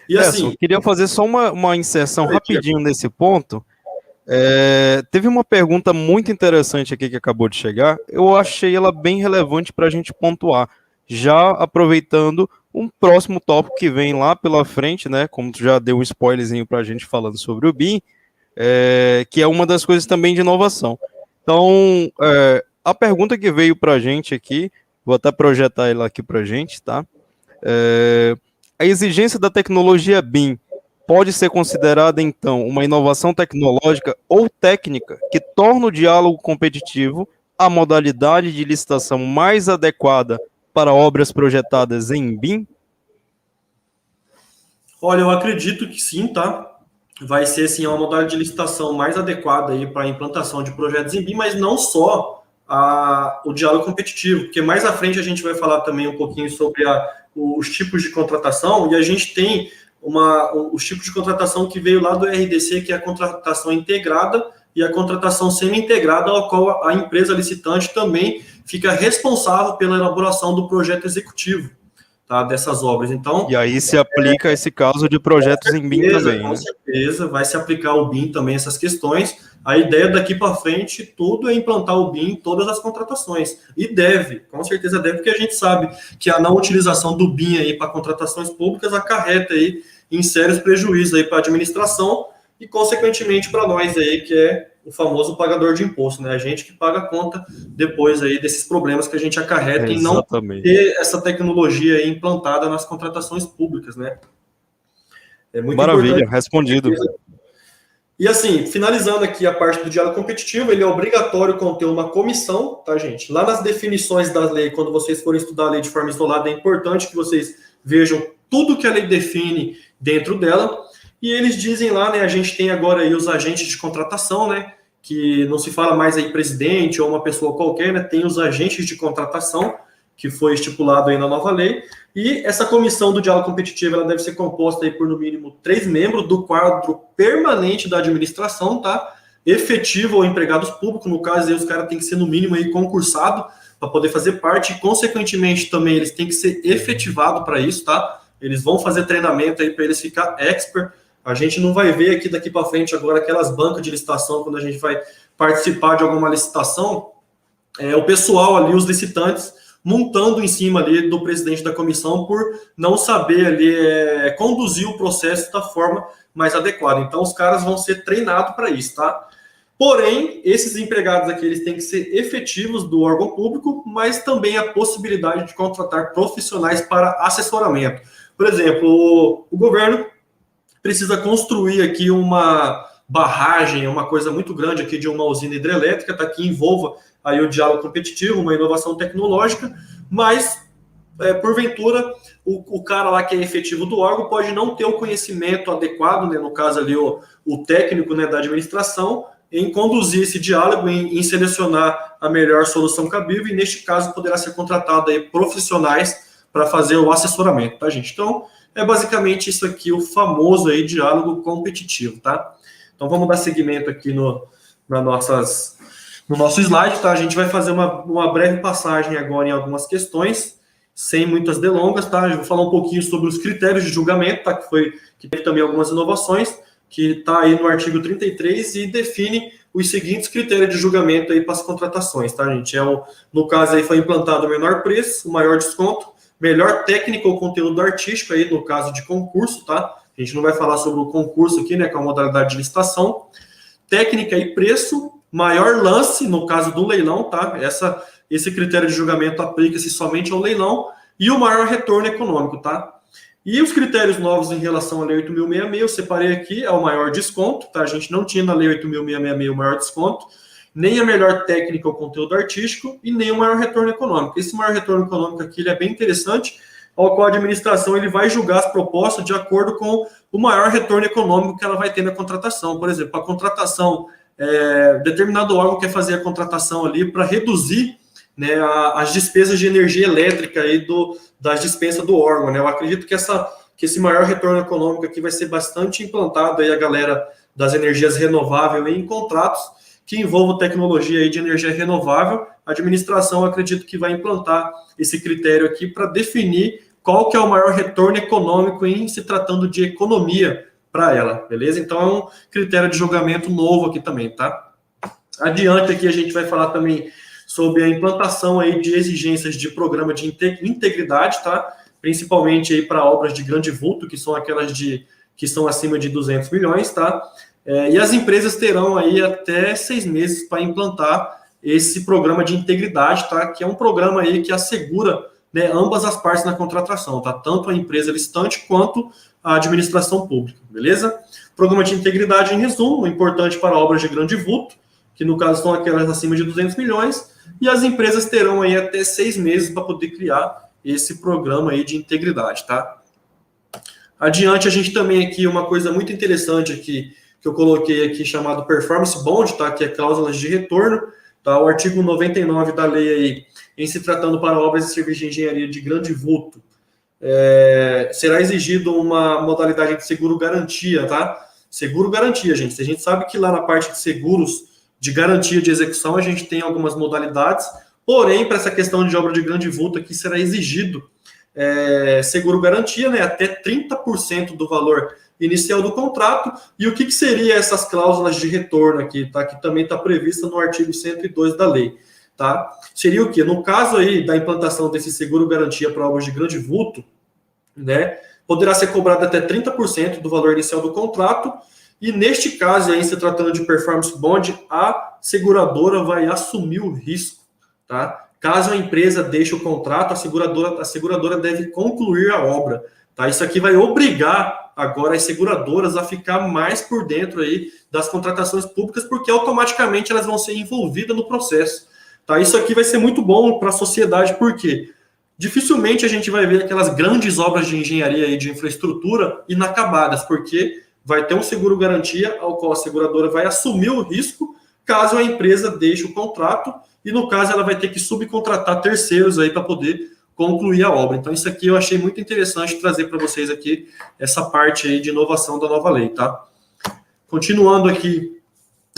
E assim... eu queria fazer só uma inserção rapidinho nesse ponto. Teve uma pergunta muito interessante aqui que acabou de chegar. Eu achei ela bem relevante para a gente pontuar, já aproveitando um próximo tópico que vem lá pela frente, né? Como tu já deu um spoilerzinho para a gente falando sobre o BIM, que é uma das coisas também de inovação. Então, a pergunta que veio para a gente aqui, vou até projetar ela aqui para a gente, tá? A exigência da tecnologia BIM pode ser considerada, então, uma inovação tecnológica ou técnica que torna o diálogo competitivo a modalidade de licitação mais adequada para obras projetadas em BIM? Olha, eu acredito que sim, tá? Vai ser, sim, uma modalidade de licitação mais adequada aí para a implantação de projetos em BIM, mas não só o diálogo competitivo, porque mais à frente a gente vai falar também um pouquinho sobre os tipos de contratação, e a gente tem os tipos de contratação que veio lá do RDC, que é a contratação integrada e a contratação semi-integrada, ao qual a empresa licitante também fica responsável pela elaboração do projeto executivo, tá, dessas obras. Então, e aí se aplica esse caso de projetos em BIM também, com né? certeza, vai se aplicar o BIM também, essas questões. A ideia daqui para frente, tudo é implantar o BIM em todas as contratações. E deve, com certeza deve, porque a gente sabe que a não utilização do BIM aí para contratações públicas acarreta aí em sérios prejuízos aí para a administração e, consequentemente, para nós aí, que é o famoso pagador de imposto, né? A gente que paga a conta depois aí desses problemas que a gente acarreta em não ter essa tecnologia aí implantada nas contratações públicas, né? É muito Maravilha, respondido. E assim, finalizando aqui a parte do diálogo competitivo, ele é obrigatório conter uma comissão, tá, gente? Lá nas definições da lei, quando vocês forem estudar a lei de forma isolada, é importante que vocês vejam tudo que a lei define dentro dela. E eles dizem lá, né, a gente tem agora aí os agentes de contratação, né, que não se fala mais aí presidente ou uma pessoa qualquer, né, tem os agentes de contratação, que foi estipulado aí na nova lei. E essa comissão do diálogo competitivo, ela deve ser composta aí por, no mínimo, 3 membros do quadro permanente da administração, tá? Efetivo ou empregados públicos, no caso aí os caras têm que ser, no mínimo, aí concursado para poder fazer parte, e, consequentemente, também eles têm que ser efetivados para isso, tá? Eles vão fazer treinamento aí para eles ficar expert. A gente não vai ver aqui daqui para frente agora aquelas bancas de licitação, quando a gente vai participar de alguma licitação, o pessoal ali, os licitantes, montando em cima ali do presidente da comissão por não saber ali conduzir o processo da forma mais adequada. Então, os caras vão ser treinados para isso, tá? Porém, esses empregados aqui, eles têm que ser efetivos do órgão público, mas também a possibilidade de contratar profissionais para assessoramento. Por exemplo, o governo precisa construir aqui uma barragem, uma coisa muito grande aqui de uma usina hidrelétrica, tá, que envolva aí o diálogo competitivo, uma inovação tecnológica, mas, porventura, o cara lá que é efetivo do órgão pode não ter o conhecimento adequado, né, no caso ali o técnico, né, da administração, em conduzir esse diálogo, em selecionar a melhor solução cabível, e neste caso poderá ser contratado aí profissionais para fazer o assessoramento, tá, gente? Então, é basicamente isso aqui, o famoso aí diálogo competitivo, tá? Então, vamos dar seguimento aqui no nosso slide, tá? A gente vai fazer uma breve passagem agora em algumas questões, sem muitas delongas, tá? Eu vou falar um pouquinho sobre os critérios de julgamento, tá? Que teve também algumas inovações, que está aí no artigo 33 e define os seguintes critérios de julgamento aí para as contratações, tá, gente? No caso aí foi implantado o menor preço, o maior desconto, melhor técnica ou conteúdo artístico aí no caso de concurso, tá? A gente não vai falar sobre o concurso aqui, né, que é a modalidade de licitação. Técnica e preço, maior lance no caso do leilão, tá? Esse critério de julgamento aplica-se somente ao leilão, e o maior retorno econômico, tá? E os critérios novos em relação à Lei 8.666, eu separei aqui, é o maior desconto, tá? A gente não tinha na Lei 8.666 o maior desconto, nem a melhor técnica ou conteúdo artístico, e nem o maior retorno econômico. Esse maior retorno econômico aqui, ele é bem interessante, ao qual a administração ele vai julgar as propostas de acordo com o maior retorno econômico que ela vai ter na contratação. Por exemplo, a contratação, determinado órgão quer fazer a contratação ali para reduzir, né, as despesas de energia elétrica aí das dispensas do órgão, né? Eu acredito que esse maior retorno econômico aqui vai ser bastante implantado aí a galera das energias renováveis em contratos que envolvam tecnologia aí de energia renovável. A administração, acredito que vai implantar esse critério aqui para definir qual que é o maior retorno econômico em se tratando de economia para ela, beleza? Então é um critério de julgamento novo aqui também, tá? Adiante aqui a gente vai falar também sobre a implantação aí de exigências de programa de integridade, tá? Principalmente aí para obras de grande vulto, que são aquelas que são acima de 200 milhões, tá? E as empresas terão aí até 6 meses para implantar esse programa de integridade, tá? Que é um programa aí que assegura, né, ambas as partes na contratação, tá? Tanto a empresa licitante quanto a administração pública, beleza? Programa de integridade, em resumo, importante para obras de grande vulto, que no caso são aquelas acima de 200 milhões, e as empresas terão aí até 6 meses para poder criar esse programa aí de integridade, tá? Adiante, a gente também aqui, uma coisa muito interessante aqui, que eu coloquei aqui, chamado Performance Bond, tá? Que é cláusulas de retorno, tá? O artigo 99 da lei aí, em se tratando para obras e serviços de engenharia de grande vulto, será exigido uma modalidade de seguro-garantia, tá? Seguro-garantia, gente. A gente sabe que lá na parte de seguros de garantia de execução a gente tem algumas modalidades, porém, para essa questão de obra de grande vulto aqui será exigido seguro-garantia, né? Até 30% do valor inicial do contrato. E o que seria essas cláusulas de retorno aqui, tá? Que também está prevista no artigo 102 da lei, tá? Seria o quê? No caso aí da implantação desse seguro-garantia para obras de grande vulto, né? Poderá ser cobrado até 30% do valor inicial do contrato, e neste caso aí, se tratando de performance bond, a seguradora vai assumir o risco, tá? Caso a empresa deixe o contrato, a seguradora deve concluir a obra, tá? Isso aqui vai obrigar agora as seguradoras a ficar mais por dentro aí das contratações públicas, porque automaticamente elas vão ser envolvidas no processo, tá? Isso aqui vai ser muito bom para a sociedade, porque dificilmente a gente vai ver aquelas grandes obras de engenharia e de infraestrutura inacabadas, porque vai ter um seguro-garantia ao qual a seguradora vai assumir o risco caso a empresa deixe o contrato, e no caso ela vai ter que subcontratar terceiros aí para poder concluir a obra. Então isso aqui eu achei muito interessante trazer para vocês aqui essa parte aí de inovação da nova lei, tá? Continuando aqui,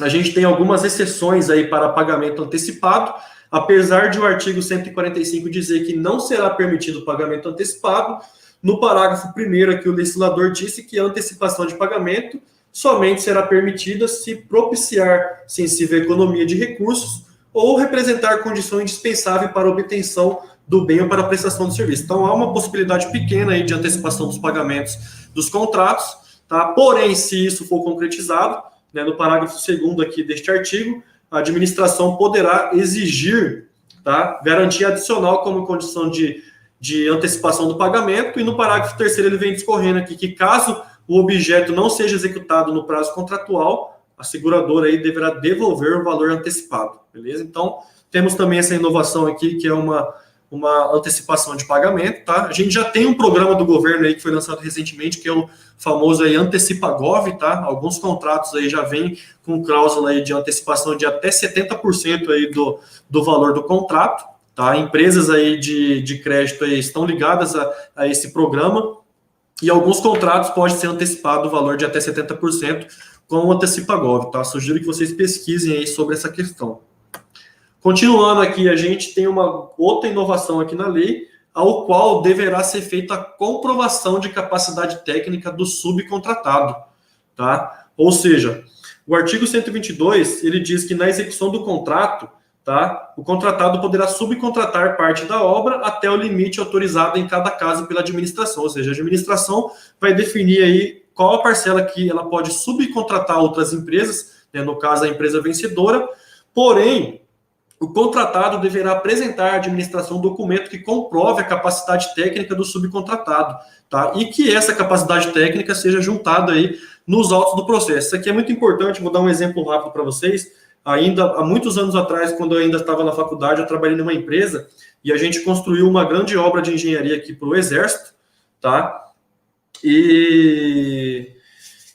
a gente tem algumas exceções aí para pagamento antecipado, apesar de o artigo 145 dizer que não será permitido o pagamento antecipado. No parágrafo 1º aqui o legislador disse que a antecipação de pagamento somente será permitida se propiciar sensível economia de recursos ou representar condição indispensável para a obtenção do bem ou para a prestação do serviço. Então, há uma possibilidade pequena aí de antecipação dos pagamentos dos contratos, tá? Porém, se isso for concretizado, né, no parágrafo 2º aqui deste artigo, a administração poderá exigir, tá, garantia adicional como condição de antecipação do pagamento, e no parágrafo 3º ele vem discorrendo aqui que caso o objeto não seja executado no prazo contratual, a seguradora aí deverá devolver o valor antecipado, beleza? Então, temos também essa inovação aqui, que é uma antecipação de pagamento, tá? A gente já tem um programa do governo aí que foi lançado recentemente, que é o famoso aí Antecipa-Gov, tá? Alguns contratos aí já vêm com cláusula aí de antecipação de até 70% aí do valor do contrato, tá? Empresas aí de crédito aí estão ligadas a esse programa, e alguns contratos pode ser antecipado o valor de até 70% com o Antecipa-Gov, tá? Sugiro que vocês pesquisem aí sobre essa questão. Continuando aqui, a gente tem uma outra inovação aqui na lei, ao qual deverá ser feita a comprovação de capacidade técnica do subcontratado, tá? Ou seja, o artigo 122, ele diz que na execução do contrato, tá, o contratado poderá subcontratar parte da obra até o limite autorizado em cada caso pela administração, ou seja, a administração vai definir aí qual a parcela que ela pode subcontratar outras empresas, né, no caso a empresa vencedora, porém, o contratado deverá apresentar à administração um documento que comprove a capacidade técnica do subcontratado, tá? E que essa capacidade técnica seja juntada aí nos autos do processo. Isso aqui é muito importante, vou dar um exemplo rápido para vocês. Ainda há muitos anos atrás, quando eu ainda estava na faculdade, eu trabalhei numa empresa e a gente construiu uma grande obra de engenharia aqui para o Exército, tá? E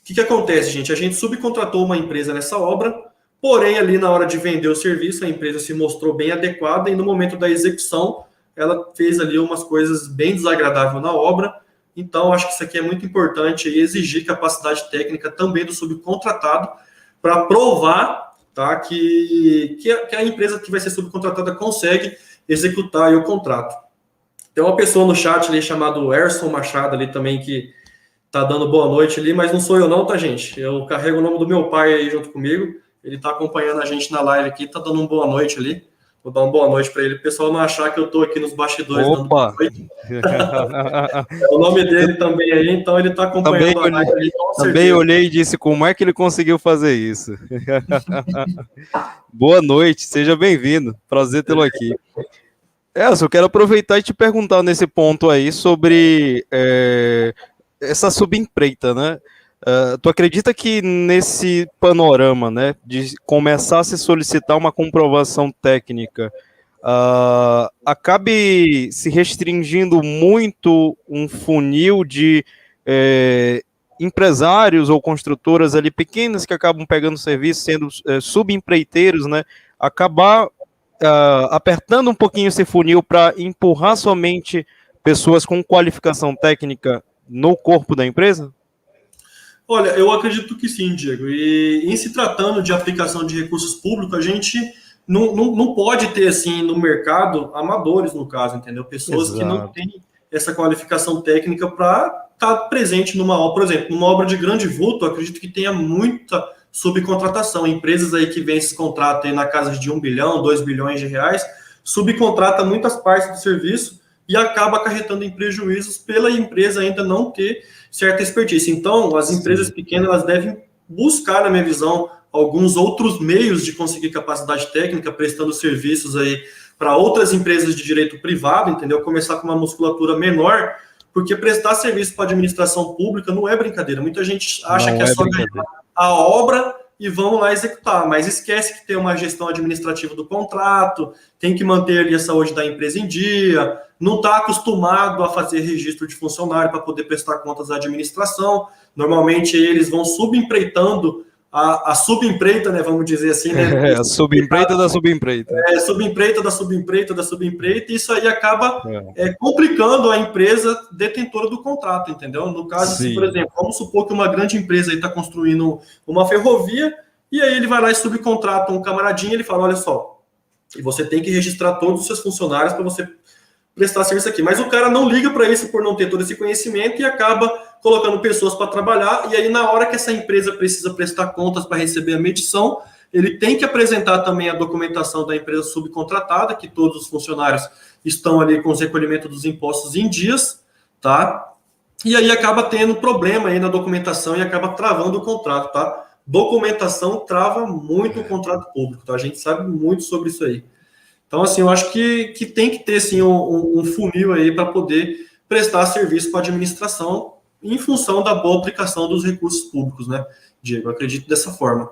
o que acontece, gente? A gente subcontratou uma empresa nessa obra. Porém, ali na hora de vender o serviço, a empresa se mostrou bem adequada e no momento da execução, ela fez ali umas coisas bem desagradáveis na obra. Então, acho que isso aqui é muito importante e exigir capacidade técnica também do subcontratado para provar, tá, que a empresa que vai ser subcontratada consegue executar aí o contrato. Tem uma pessoa no chat ali chamado Erson Machado ali também que tá dando boa noite ali, mas não sou eu não, tá, gente? Eu carrego o nome do meu pai aí junto comigo. Ele está acompanhando a gente na live aqui, está dando uma boa noite ali. Vou dar uma boa noite para ele, o pessoal não achar que eu estou aqui nos bastidores dando boa noite. É o nome dele também aí, então ele está acompanhando a live ali. Também olhei e disse como é que ele conseguiu fazer isso. Boa noite, seja bem-vindo. Prazer tê-lo aqui. Eu quero aproveitar e te perguntar nesse ponto aí sobre essa subempreita, né? Tu acredita que nesse panorama, né, de começar a se solicitar uma comprovação técnica, acabe se restringindo muito um funil de empresários ou construtoras ali pequenas que acabam pegando serviço, sendo subempreiteiros, né, acabar apertando um pouquinho esse funil para empurrar somente pessoas com qualificação técnica no corpo da empresa? Olha, eu acredito que sim, Diego. E em se tratando de aplicação de recursos públicos, a gente não pode ter, assim, no mercado, amadores, no caso, entendeu? Pessoas que não têm essa qualificação técnica para estar presente numa obra. Por exemplo, numa obra de grande vulto, eu acredito que tenha muita subcontratação. Empresas aí que vêm esses contratos aí na casa de 1 bilhão, 2 bilhões de reais, subcontrata muitas partes do serviço e acaba acarretando em prejuízos pela empresa ainda não ter certa expertise. Então, as empresas pequenas, elas devem buscar, na minha visão, alguns outros meios de conseguir capacidade técnica, prestando serviços aí para outras empresas de direito privado, entendeu? Começar com uma musculatura menor, porque prestar serviço para a administração pública não é brincadeira. Muita gente acha que é só ganhar a obra e vamos lá executar, mas esquece que tem uma gestão administrativa do contrato, tem que manter ali a saúde da empresa em dia, não está acostumado a fazer registro de funcionário para poder prestar contas à administração. Normalmente eles vão subempreitando a subempreita, né, vamos dizer assim, né? A subempreita da subempreita. Subempreita da subempreita da subempreita, e isso aí acaba complicando a empresa detentora do contrato, entendeu? No caso, assim, por exemplo, vamos supor que uma grande empresa está construindo uma ferrovia, e aí ele vai lá e subcontrata um camaradinho, ele fala, olha só, você tem que registrar todos os seus funcionários para você prestar serviço aqui. Mas o cara não liga para isso por não ter todo esse conhecimento e acaba colocando pessoas para trabalhar, e aí na hora que essa empresa precisa prestar contas para receber a medição, ele tem que apresentar também a documentação da empresa subcontratada, que todos os funcionários estão ali com os recolhimentos dos impostos em dias, tá? E aí acaba tendo problema aí na documentação e acaba travando o contrato, tá? Documentação trava muito o contrato público, tá? A gente sabe muito sobre isso aí. Então, assim, eu acho que tem que ter, assim, um funil aí para poder prestar serviço para a administração em função da boa aplicação dos recursos públicos, né, Diego? Eu acredito dessa forma.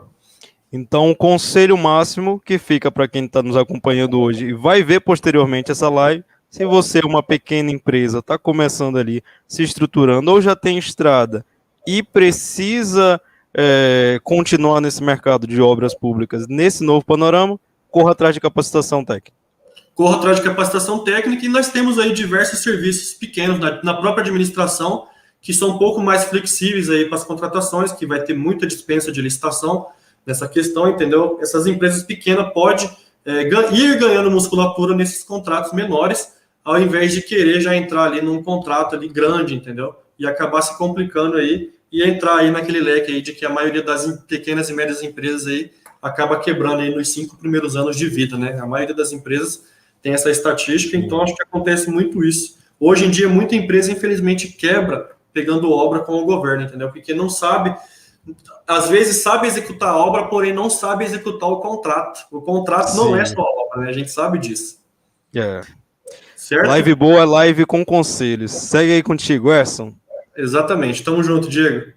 Então, o conselho máximo que fica para quem está nos acompanhando hoje e vai ver posteriormente essa live, se você é uma pequena empresa, está começando ali, se estruturando, ou já tem estrada e precisa continuar nesse mercado de obras públicas, nesse novo panorama, corra atrás de capacitação técnica. Corra atrás de capacitação técnica, e nós temos aí diversos serviços pequenos na própria administração, que são um pouco mais flexíveis aí para as contratações, que vai ter muita dispensa de licitação nessa questão, entendeu? Essas empresas pequenas podem ir ganhando musculatura nesses contratos menores, ao invés de querer já entrar ali num contrato ali grande, entendeu? E acabar se complicando aí, e entrar aí naquele leque aí de que a maioria das pequenas e médias empresas aí acaba quebrando aí nos 5 primeiros anos de vida, né? A maioria das empresas tem essa estatística, então acho que acontece muito isso. Hoje em dia, muita empresa, infelizmente, quebra pegando obra com o governo, entendeu? Porque não sabe, às vezes sabe executar a obra, porém não sabe executar o contrato. O contrato não é só obra, né? A gente sabe disso. Certo? Live boa, live com conselhos. Segue aí contigo, Erson. Exatamente. Tamo junto, Diego.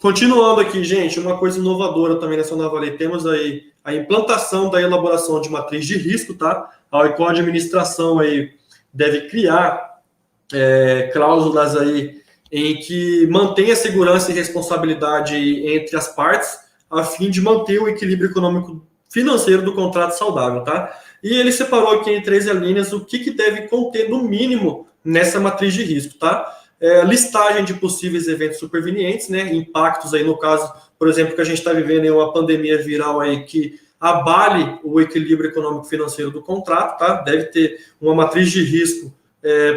Continuando aqui, gente, uma coisa inovadora também nessa nova lei, temos aí a implantação da elaboração de matriz de risco, tá? A qual a administração aí deve criar cláusulas aí em que mantenha segurança e responsabilidade entre as partes, a fim de manter o equilíbrio econômico financeiro do contrato saudável, tá? E ele separou aqui em 13 linhas o que deve conter no mínimo nessa matriz de risco, tá? Listagem de possíveis eventos supervenientes, né? Impactos aí, no caso, por exemplo, que a gente está vivendo em uma pandemia viral aí que abale o equilíbrio econômico-financeiro do contrato, tá? Deve ter uma matriz de risco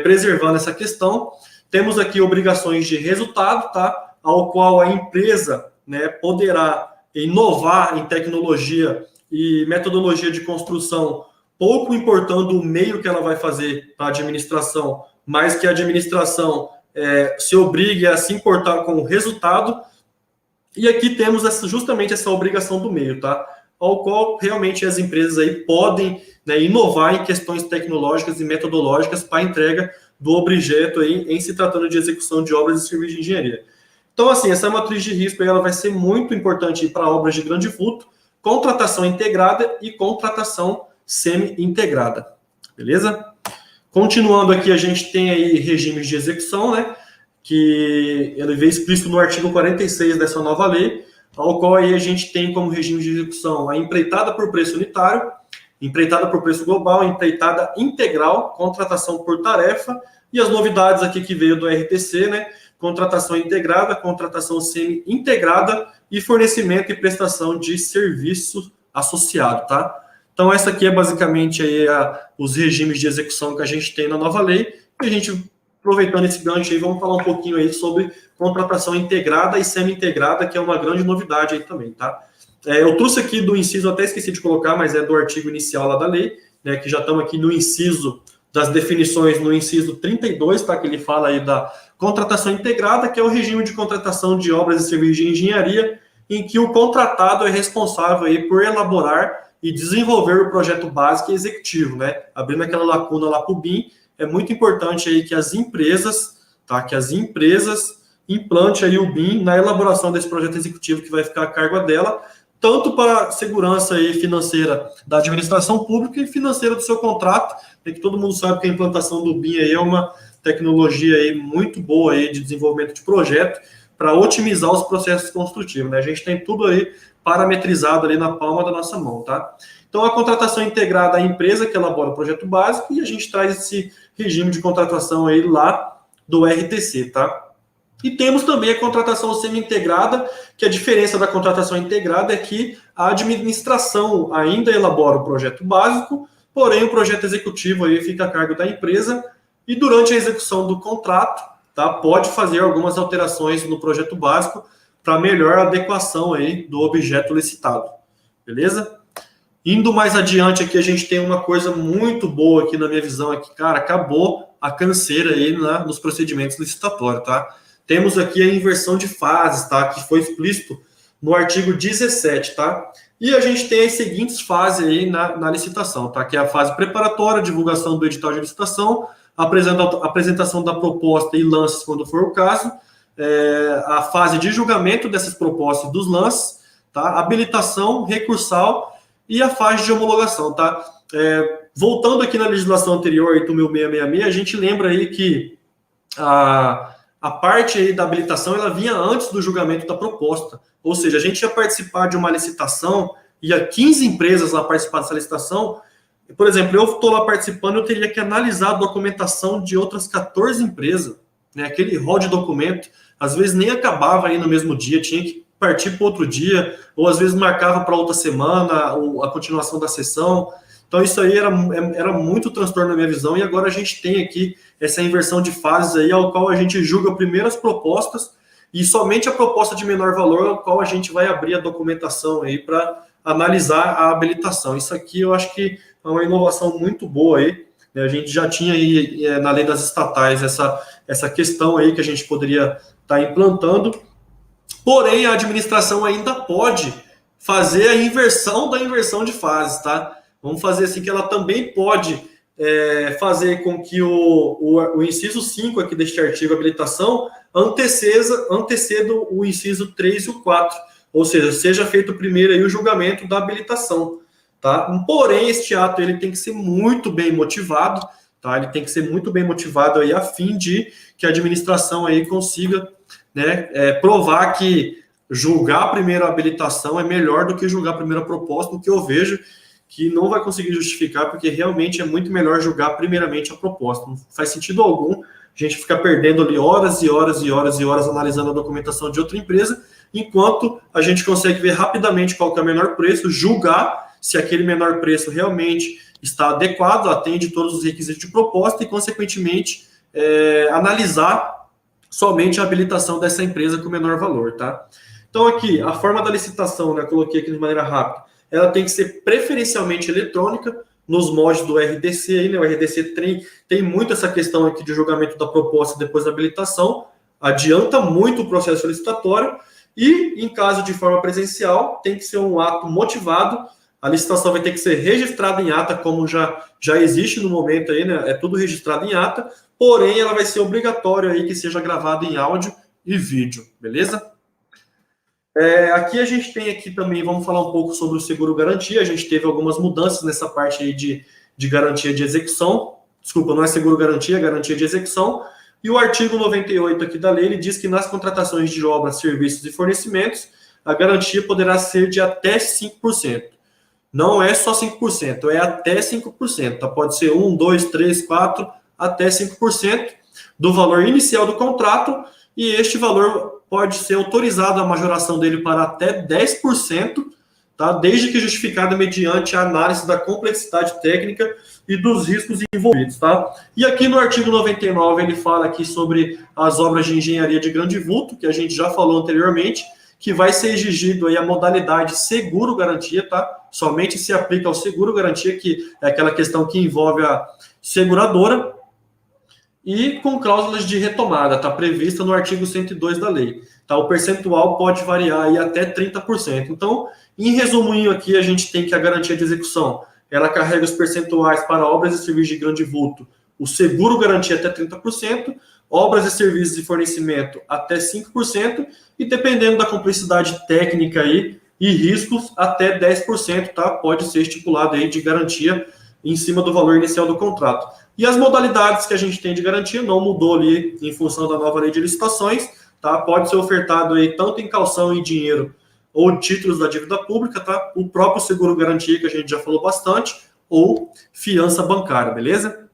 preservando essa questão. Temos aqui obrigações de resultado, tá? Ao qual a empresa, né, poderá inovar em tecnologia e metodologia de construção, pouco importando o meio que ela vai fazer para a administração, mas que a administração se obrigue a se importar com o resultado. E aqui temos justamente essa obrigação do meio, tá? Ao qual realmente as empresas aí podem, né, inovar em questões tecnológicas e metodológicas para a entrega do objeto aí, em se tratando de execução de obras e serviços de engenharia. Então, assim, essa matriz de risco aí, ela vai ser muito importante para obras de grande vulto, contratação integrada e contratação semi-integrada. Beleza? Continuando aqui, a gente tem aí regimes de execução, né? Que ele veio explícito no artigo 46 dessa nova lei, ao qual aí a gente tem como regime de execução a empreitada por preço unitário, empreitada por preço global, empreitada integral, contratação por tarefa, e as novidades aqui que veio do RTC, né? Contratação integrada, contratação semi-integrada e fornecimento e prestação de serviço associado, tá? Então, essa aqui é basicamente aí os regimes de execução que a gente tem na nova lei, e a gente, aproveitando esse gancho aí, vamos falar um pouquinho aí sobre contratação integrada e semi-integrada, que é uma grande novidade aí também, tá? Eu trouxe aqui do inciso, até esqueci de colocar, mas é do artigo inicial lá da lei, né, que já estamos aqui no inciso das definições, no inciso 32, tá, que ele fala aí da contratação integrada, que é o regime de contratação de obras e serviços de engenharia, em que o contratado é responsável aí por elaborar e desenvolver o projeto básico e executivo, né? Abrindo aquela lacuna lá para o BIM, é muito importante aí que as empresas, tá, que as empresas implantem aí o BIM na elaboração desse projeto executivo que vai ficar a cargo dela, tanto para a segurança aí financeira da administração pública e financeira do seu contrato, que todo mundo sabe que a implantação do BIM aí é uma tecnologia aí muito boa aí de desenvolvimento de projeto, para otimizar os processos construtivos, né? A gente tem tudo aí parametrizado ali na palma da nossa mão, tá? Então, a contratação integrada é a empresa que elabora o projeto básico e a gente traz esse regime de contratação aí lá do RTC, tá? E temos também a contratação semi-integrada, que a diferença da contratação integrada é que a administração ainda elabora o projeto básico, porém o projeto executivo aí fica a cargo da empresa e durante a execução do contrato, tá, pode fazer algumas alterações no projeto básico para melhor adequação aí do objeto licitado, beleza? Indo mais adiante aqui, a gente tem uma coisa muito boa aqui na minha visão, aqui, cara, acabou a canseira aí nos procedimentos licitatórios, tá? Temos aqui a inversão de fases, tá? Que foi explícito no artigo 17, tá? E a gente tem as seguintes fases aí na licitação, tá? Que é a fase preparatória, divulgação do edital de licitação, apresentação da proposta e lances, quando for o caso, a fase de julgamento dessas propostas dos lances, tá? Habilitação, recursal e a fase de homologação, tá? Voltando aqui na legislação anterior, 8.666, a gente lembra aí que a parte aí da habilitação, ela vinha antes do julgamento da proposta. Ou seja, a gente ia participar de uma licitação, ia 15 empresas lá participar dessa licitação. Por exemplo, eu estou lá participando, eu teria que analisar a documentação de outras 14 empresas, né? Aquele rol de documento, às vezes nem acabava aí no mesmo dia, tinha que partir para outro dia, ou às vezes marcava para outra semana a continuação da sessão. Então, isso aí era muito transtorno na minha visão, e agora a gente tem aqui essa inversão de fases aí, ao qual a gente julga primeiro as propostas, e somente a proposta de menor valor, ao qual a gente vai abrir a documentação aí para analisar a habilitação. Isso aqui eu acho que é uma inovação muito boa aí, né? A gente já tinha aí na lei das estatais essa questão aí que a gente poderia estar implantando, porém a administração ainda pode fazer a inversão da inversão de fases, tá? Vamos fazer assim que ela também pode fazer com que o inciso 5 aqui deste artigo, habilitação, anteceda o inciso 3 e o 4. Ou seja, seja feito primeiro aí o julgamento da habilitação, tá? Porém, este ato ele tem que ser muito bem motivado, tá? Ele tem que ser muito bem motivado aí a fim de que a administração aí consiga, né, provar que julgar primeiro a habilitação é melhor do que julgar a primeira proposta, o que eu vejo que não vai conseguir justificar, porque realmente é muito melhor julgar primeiramente a proposta. Não faz sentido algum a gente ficar perdendo ali horas e horas e horas e horas analisando a documentação de outra empresa, enquanto a gente consegue ver rapidamente qual que é o menor preço, julgar se aquele menor preço realmente está adequado, atende todos os requisitos de proposta e, consequentemente, analisar somente a habilitação dessa empresa com menor valor, tá? Então, aqui, a forma da licitação, né, coloquei aqui de maneira rápida, ela tem que ser preferencialmente eletrônica, nos moldes do RDC, aí, né? O RDC tem muito essa questão aqui de julgamento da proposta depois da habilitação, adianta muito o processo licitatório, e em caso de forma presencial, tem que ser um ato motivado, a licitação vai ter que ser registrada em ata, como já existe no momento aí, né? É tudo registrado em ata, porém ela vai ser obrigatório aí que seja gravada em áudio e vídeo, beleza? Aqui a gente tem aqui também, vamos falar um pouco sobre o seguro-garantia. A gente teve algumas mudanças nessa parte aí de garantia de execução. Desculpa, não é seguro-garantia, é garantia de execução. E o artigo 98 aqui da lei, ele diz que nas contratações de obras, serviços e fornecimentos, a garantia poderá ser de até 5%. Não é só 5%, é até 5%. Tá? Pode ser 1, 2, 3, 4, até 5% do valor inicial do contrato, e este valor pode ser autorizado a majoração dele para até 10%, tá? Desde que justificada mediante a análise da complexidade técnica e dos riscos envolvidos. Tá? E aqui no artigo 99 ele fala aqui sobre as obras de engenharia de grande vulto, que a gente já falou anteriormente, que vai ser exigido aí a modalidade seguro-garantia, tá? Somente se aplica ao seguro-garantia, que é aquela questão que envolve a seguradora, e com cláusulas de retomada, está prevista no artigo 102 da lei. Tá? O percentual pode variar aí até 30%. Então, em resuminho aqui, a gente tem que a garantia de execução, ela carrega os percentuais para obras e serviços de grande vulto, o seguro garantia até 30%, obras e serviços de fornecimento até 5%, e dependendo da complexidade técnica aí, e riscos, até 10%, tá? Pode ser estipulado aí de garantia em cima do valor inicial do contrato. E as modalidades que a gente tem de garantia não mudou ali em função da nova lei de licitações, tá? Pode ser ofertado aí tanto em calção em dinheiro ou títulos da dívida pública, tá? O próprio seguro garantia, que a gente já falou bastante, ou fiança bancária, beleza?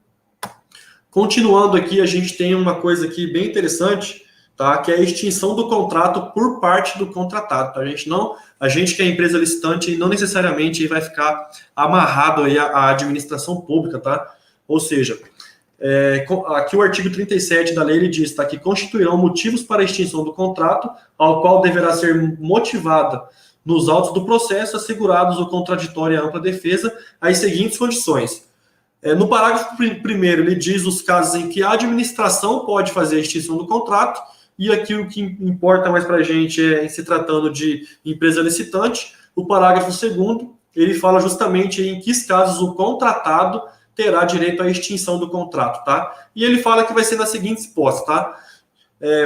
Continuando aqui, a gente tem uma coisa aqui bem interessante, tá? Que é a extinção do contrato por parte do contratado, tá? A gente que é empresa licitante não necessariamente vai ficar amarrado aí à administração pública, tá? Ou seja, aqui o artigo 37 da lei, ele diz, tá, que constituirão motivos para a extinção do contrato, ao qual deverá ser motivada nos autos do processo, assegurados o contraditório e a ampla defesa, as seguintes condições. No parágrafo primeiro, ele diz os casos em que a administração pode fazer a extinção do contrato, e aqui o que importa mais para a gente é, em se tratando de empresa licitante, o parágrafo segundo, ele fala justamente em que casos o contratado terá direito à extinção do contrato, tá? E ele fala que vai ser na seguinte hipótese, tá?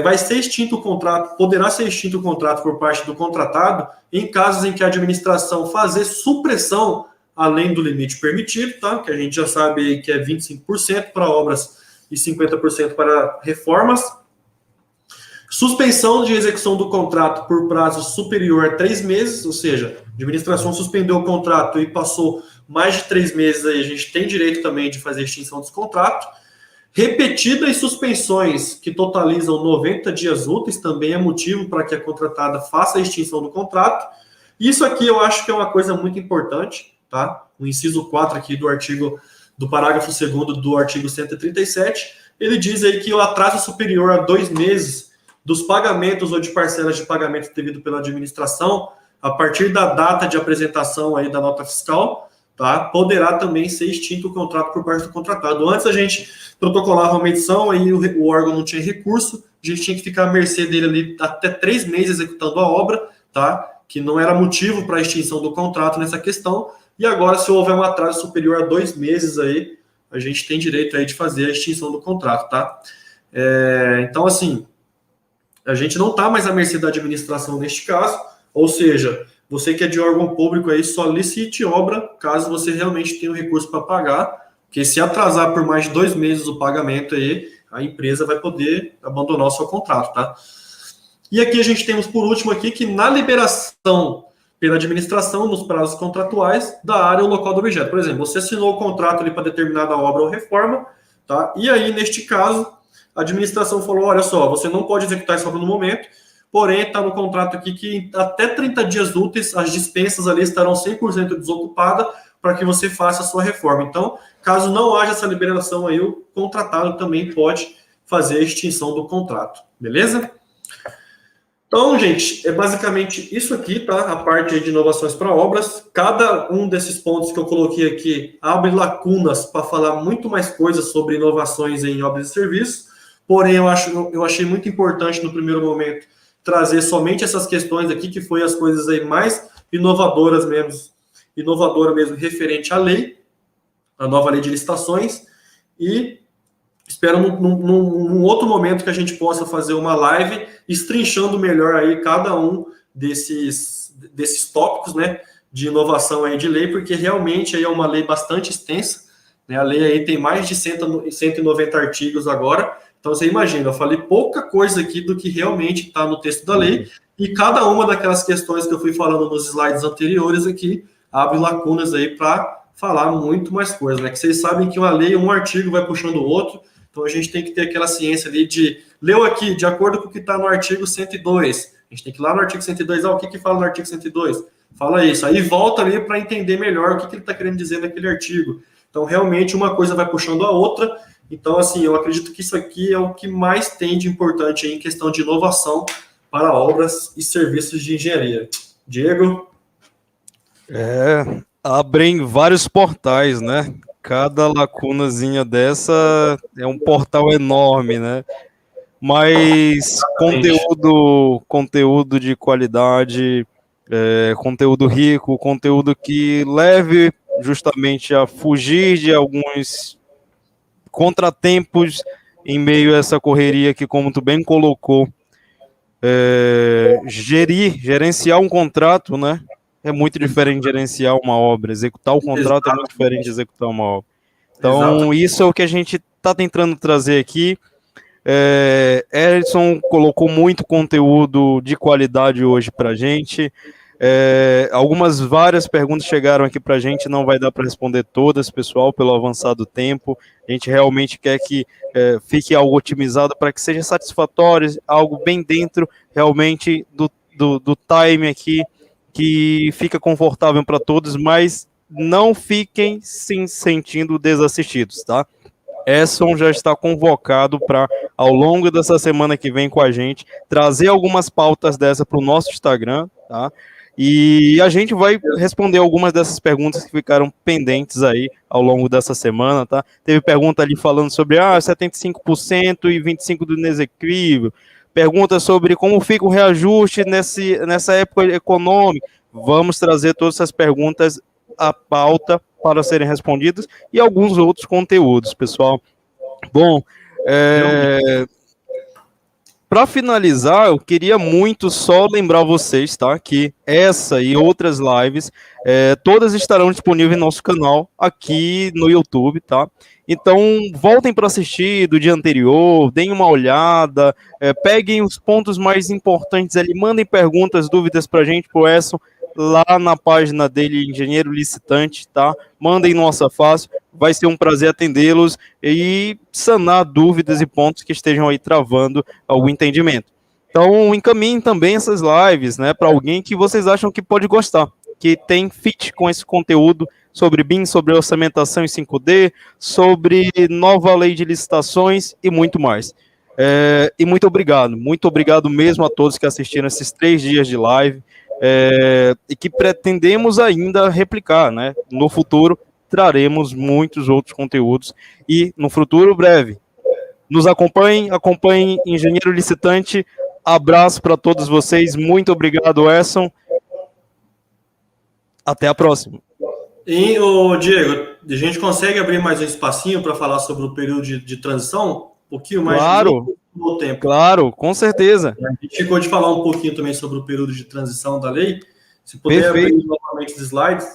Vai ser extinto o contrato, poderá ser extinto o contrato por parte do contratado em casos em que a administração fazer supressão além do limite permitido, tá? Que a gente já sabe que é 25% para obras e 50% para reformas. Suspensão de execução do contrato por prazo superior a 3 meses, ou seja, a administração suspendeu o contrato e passou mais de 3 meses, aí a gente tem direito também de fazer extinção desse contrato. Repetidas suspensões que totalizam 90 dias úteis também é motivo para que a contratada faça a extinção do contrato. Isso aqui eu acho que é uma coisa muito importante, tá? O inciso 4 aqui do parágrafo 2º do artigo 137, ele diz aí que o atraso superior a 2 meses dos pagamentos ou de parcelas de pagamento devido pela administração, a partir da data de apresentação aí da nota fiscal, tá? Poderá também ser extinto o contrato por parte do contratado. Antes a gente protocolava uma medição, aí o órgão não tinha recurso, a gente tinha que ficar à mercê dele ali até 3 meses executando a obra, tá? Que não era motivo para a extinção do contrato nessa questão, e agora se houver um atraso superior a 2 meses aí, a gente tem direito aí de fazer a extinção do contrato, tá? Então, assim, a gente não está mais à mercê da administração neste caso, ou seja, você que é de órgão público aí, só licite obra caso você realmente tenha o recurso para pagar, porque se atrasar por mais de 2 meses o pagamento aí, a empresa vai poder abandonar o seu contrato, tá? E aqui a gente temos por último aqui que na liberação pela administração nos prazos contratuais da área ou local do objeto. Por exemplo, você assinou o contrato ali para determinada obra ou reforma, tá? E aí, neste caso, a administração falou, olha só, você não pode executar essa obra no momento, porém está no contrato aqui que até 30 dias úteis as dispensas ali estarão 100% desocupadas para que você faça a sua reforma. Então, caso não haja essa liberação aí, o contratado também pode fazer a extinção do contrato, beleza? Então, gente, é basicamente isso aqui, tá? A parte de inovações para obras. Cada um desses pontos que eu coloquei aqui abre lacunas para falar muito mais coisas sobre inovações em obras e serviços. Porém, eu achei muito importante no primeiro momento trazer somente essas questões aqui, que foi as coisas aí mais inovadoras mesmo, referente à lei, a nova lei de licitações, e espero num outro momento que a gente possa fazer uma live estrinchando melhor aí cada um desses tópicos, né, de inovação aí de lei, porque realmente aí é uma lei bastante extensa, né, a lei aí tem mais de 190 artigos agora. Então, você imagina, eu falei pouca coisa aqui do que realmente está no texto da lei, e cada uma daquelas questões que eu fui falando nos slides anteriores aqui, abre lacunas aí para falar muito mais coisas, né? Que vocês sabem que uma lei, um artigo vai puxando o outro, então a gente tem que ter aquela ciência ali de, leu aqui, de acordo com o que está no artigo 102, a gente tem que ir lá no artigo 102, o que fala no artigo 102? Fala isso, aí volta ali para entender melhor o que ele está querendo dizer naquele artigo. Então, realmente, uma coisa vai puxando a outra. Então, assim, eu acredito que isso aqui é o que mais tem de importante aí em questão de inovação para obras e serviços de engenharia. Diego? Abrem vários portais, né? Cada lacunazinha dessa é um portal enorme, né? Mas conteúdo de qualidade, conteúdo rico, conteúdo que leve justamente a fugir de alguns contratempos em meio a essa correria que, como tu bem colocou, gerenciar um contrato, né? É muito diferente de gerenciar uma obra. Executar o contrato é muito diferente de executar uma obra. Então, isso é o que a gente está tentando trazer aqui. Edson colocou muito conteúdo de qualidade hoje para a gente. Várias perguntas chegaram aqui para a gente, não vai dar para responder todas, pessoal, pelo avançado tempo. A gente realmente quer que fique algo otimizado para que seja satisfatório, algo bem dentro realmente do time aqui, que fica confortável para todos, mas não fiquem se sentindo desassistidos, tá? Edson já está convocado para, ao longo dessa semana que vem com a gente, trazer algumas pautas dessa para o nosso Instagram, tá? E a gente vai responder algumas dessas perguntas que ficaram pendentes aí ao longo dessa semana, tá? Teve pergunta ali falando sobre 75% e 25% do inexequível, pergunta sobre como fica o reajuste nessa época econômica. Vamos trazer todas essas perguntas à pauta para serem respondidas e alguns outros conteúdos, pessoal. Bom, para finalizar, eu queria muito só lembrar vocês, tá, que essa e outras lives, todas estarão disponíveis no nosso canal aqui no YouTube, tá? Então, voltem para assistir do dia anterior, deem uma olhada, peguem os pontos mais importantes ali, mandem perguntas, dúvidas para a gente, pro Edson, lá na página dele, Engenheiro Licitante, tá? Mandem nossa fácil, vai ser um prazer atendê-los e sanar dúvidas e pontos que estejam aí travando o entendimento. Então, encaminhem também essas lives, né, para alguém que vocês acham que pode gostar, que tem fit com esse conteúdo sobre BIM, sobre orçamentação em 5D, sobre nova lei de licitações e muito mais. E muito obrigado mesmo a todos que assistiram esses 3 dias de live. E que pretendemos ainda replicar, né? No futuro traremos muitos outros conteúdos e no futuro breve. Nos acompanhem Engenheiro Licitante. Abraço para todos vocês. Muito obrigado, Edson. Até a próxima. E, Diego, a gente consegue abrir mais um espacinho para falar sobre o período de transição? Um pouquinho mais do tempo. Claro, com certeza. A gente ficou de falar um pouquinho também sobre o período de transição da lei. Se puder abrir novamente os slides.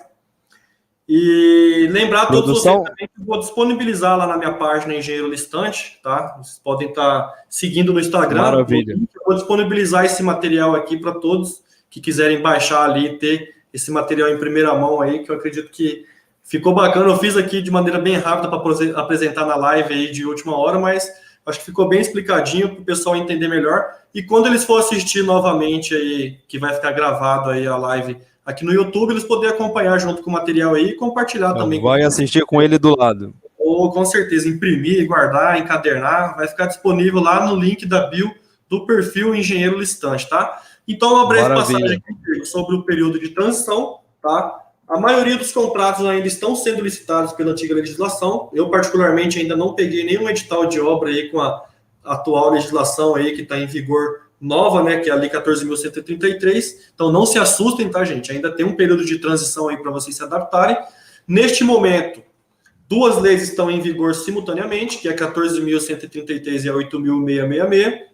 E lembrar a todos vocês também que eu vou disponibilizar lá na minha página Engenheiro Licitante, tá? Vocês podem estar seguindo no Instagram. Maravilha. Eu vou disponibilizar esse material aqui para todos que quiserem baixar ali e ter esse material em primeira mão aí, que eu acredito que ficou bacana. Eu fiz aqui de maneira bem rápida para apresentar na live aí de última hora, mas acho que ficou bem explicadinho para o pessoal entender melhor. E quando eles for assistir novamente aí, que vai ficar gravado aí a live aqui no YouTube, eles poderem acompanhar junto com o material aí e compartilhar também. Vai assistir com ele do lado. Ou com certeza, imprimir, guardar, encadernar, vai ficar disponível lá no link da bio do perfil Engenheiro Licitante, tá? Então, uma breve passagem aqui sobre o período de transição, tá? A maioria dos contratos ainda estão sendo licitados pela antiga legislação. Eu, particularmente, ainda não peguei nenhum edital de obra aí com a atual legislação aí que está em vigor nova, né, que é a Lei 14.133. Então, não se assustem, tá, gente? Ainda tem um período de transição aí para vocês se adaptarem. Neste momento, 2 leis estão em vigor simultaneamente, que é a 14.133 e a 8.666.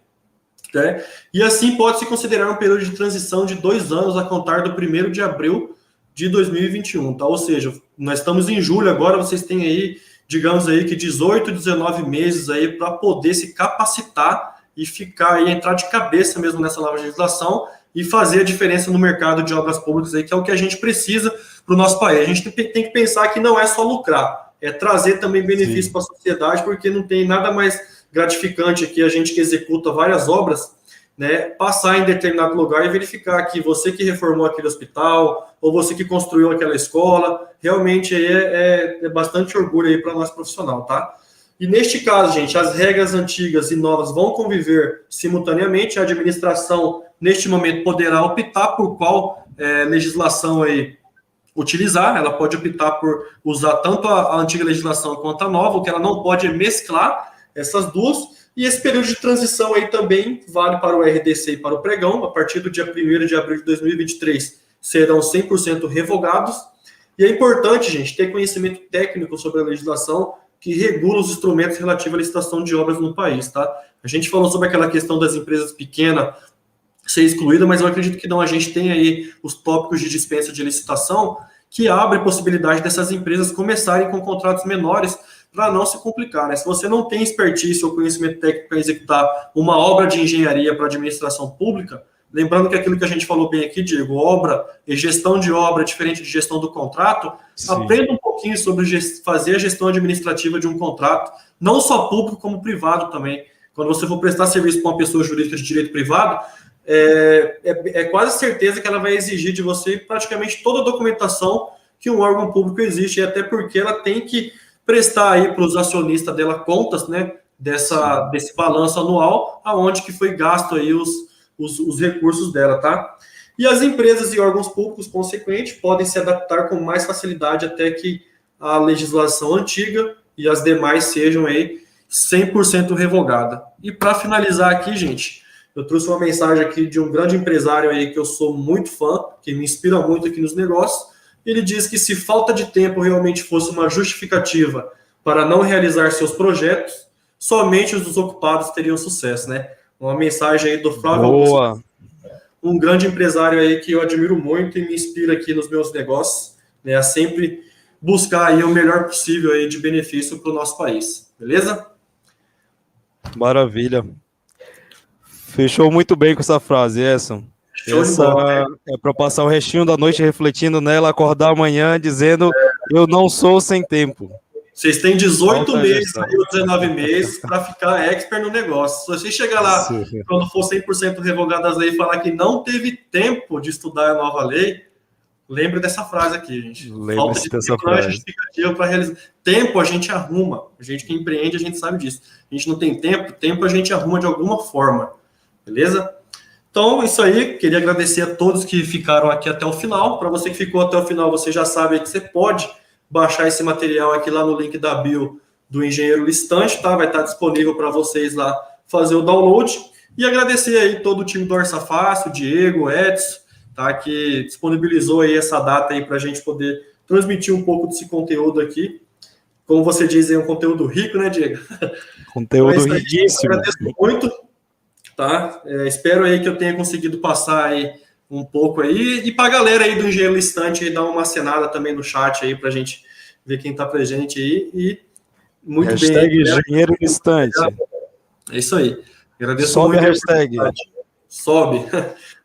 Né? E assim pode-se considerar um período de transição de 2 anos a contar do 1º de abril de 2021, tá? Ou seja, nós estamos em julho agora, vocês têm aí, digamos aí que 18, 19 meses aí para poder se capacitar e ficar aí, entrar de cabeça mesmo nessa nova legislação e fazer a diferença no mercado de obras públicas aí, que é o que a gente precisa para o nosso país. A gente tem que pensar que não é só lucrar, é trazer também benefício para a sociedade, porque não tem nada mais gratificante aqui, a gente que executa várias obras, né, passar em determinado lugar e verificar que você que reformou aquele hospital, ou você que construiu aquela escola, realmente é bastante orgulho aí para nós profissional, tá? E neste caso, gente, as regras antigas e novas vão conviver simultaneamente. A administração, neste momento, poderá optar por qual legislação aí utilizar. Ela pode optar por usar tanto a antiga legislação quanto a nova. O que ela não pode é mesclar essas duas. E esse período de transição aí também vale para o RDC e para o pregão. A partir do dia 1º de abril de 2023, serão 100% revogados. E é importante, gente, ter conhecimento técnico sobre a legislação que regula os instrumentos relativos à licitação de obras no país, tá? A gente falou sobre aquela questão das empresas pequenas ser excluída, mas eu acredito que não. A gente tem aí os tópicos de dispensa de licitação que abre possibilidade dessas empresas começarem com contratos menores para não se complicar, né? Se você não tem expertise ou conhecimento técnico para executar uma obra de engenharia para administração pública, lembrando que aquilo que a gente falou bem aqui, Diego, obra e gestão de obra é diferente de gestão do contrato, sim, aprenda um pouquinho sobre fazer a gestão administrativa de um contrato, não só público como privado também. Quando você for prestar serviço para uma pessoa jurídica de direito privado, é quase certeza que ela vai exigir de você praticamente toda a documentação que um órgão público exige, e até porque ela tem que prestar aí para os acionistas dela contas, né, desse balanço anual, aonde que foi gasto aí os recursos dela, tá? E as empresas e órgãos públicos, consequente, podem se adaptar com mais facilidade até que a legislação antiga e as demais sejam aí 100% revogada. E para finalizar aqui, gente, eu trouxe uma mensagem aqui de um grande empresário aí que eu sou muito fã, que me inspira muito aqui nos negócios. Ele diz que se falta de tempo realmente fosse uma justificativa para não realizar seus projetos, somente os desocupados teriam sucesso, né? Uma mensagem aí do Flávio Augusto, um grande empresário aí que eu admiro muito e me inspira aqui nos meus negócios, né? A sempre buscar aí o melhor possível aí de benefício para o nosso país, beleza? Maravilha. Fechou muito bem com essa frase, Edson. Essa é para passar o restinho da noite refletindo nela, acordar amanhã dizendo eu não sou sem tempo. Vocês têm 18 meses, aí, 19 meses para ficar expert no negócio. Se você chegar lá, sim, quando for 100% revogada as leis e falar que não teve tempo de estudar a nova lei, lembre dessa frase aqui, gente. Falta de tempo não é justificativa para realizar. Tempo a gente arruma. A gente que empreende, a gente sabe disso. A gente não tem tempo a gente arruma de alguma forma. Beleza? Então, isso aí. Queria agradecer a todos que ficaram aqui até o final. Para você que ficou até o final, você já sabe que você pode baixar esse material aqui lá no link da bio do Engenheiro Listante, tá? Vai estar disponível para vocês lá fazer o download. E agradecer aí todo o time do Orça Fácil, o Diego, o Edson, tá? Que disponibilizou aí essa data aí para a gente poder transmitir um pouco desse conteúdo aqui. Como você diz, é um conteúdo rico, né, Diego? Conteúdo então, riquíssimo. Agradeço muito, tá? Espero aí que eu tenha conseguido passar aí um pouco aí, e para a galera aí do Engenheiro Listante aí, dar uma acenada também no chat aí para a gente ver quem está presente aí, e muito hashtag bem. Hashtag Engenheiro Listante. É isso aí. Agradeço Sobe muito a hashtag. Sobe.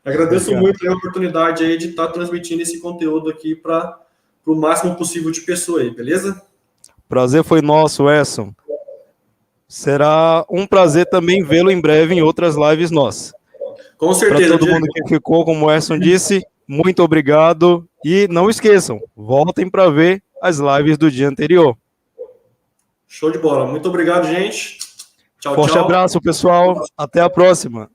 Agradeço muito a oportunidade aí de estar transmitindo esse conteúdo aqui para o máximo possível de pessoa aí, beleza? Prazer foi nosso, Edson. Será um prazer também vê-lo em breve em outras lives nossas. Com certeza. Para todo mundo que ficou, como o Edson disse, muito obrigado. E não esqueçam, voltem para ver as lives do dia anterior. Show de bola. Muito obrigado, gente. Tchau, Forte tchau. abraço, pessoal. Até a próxima.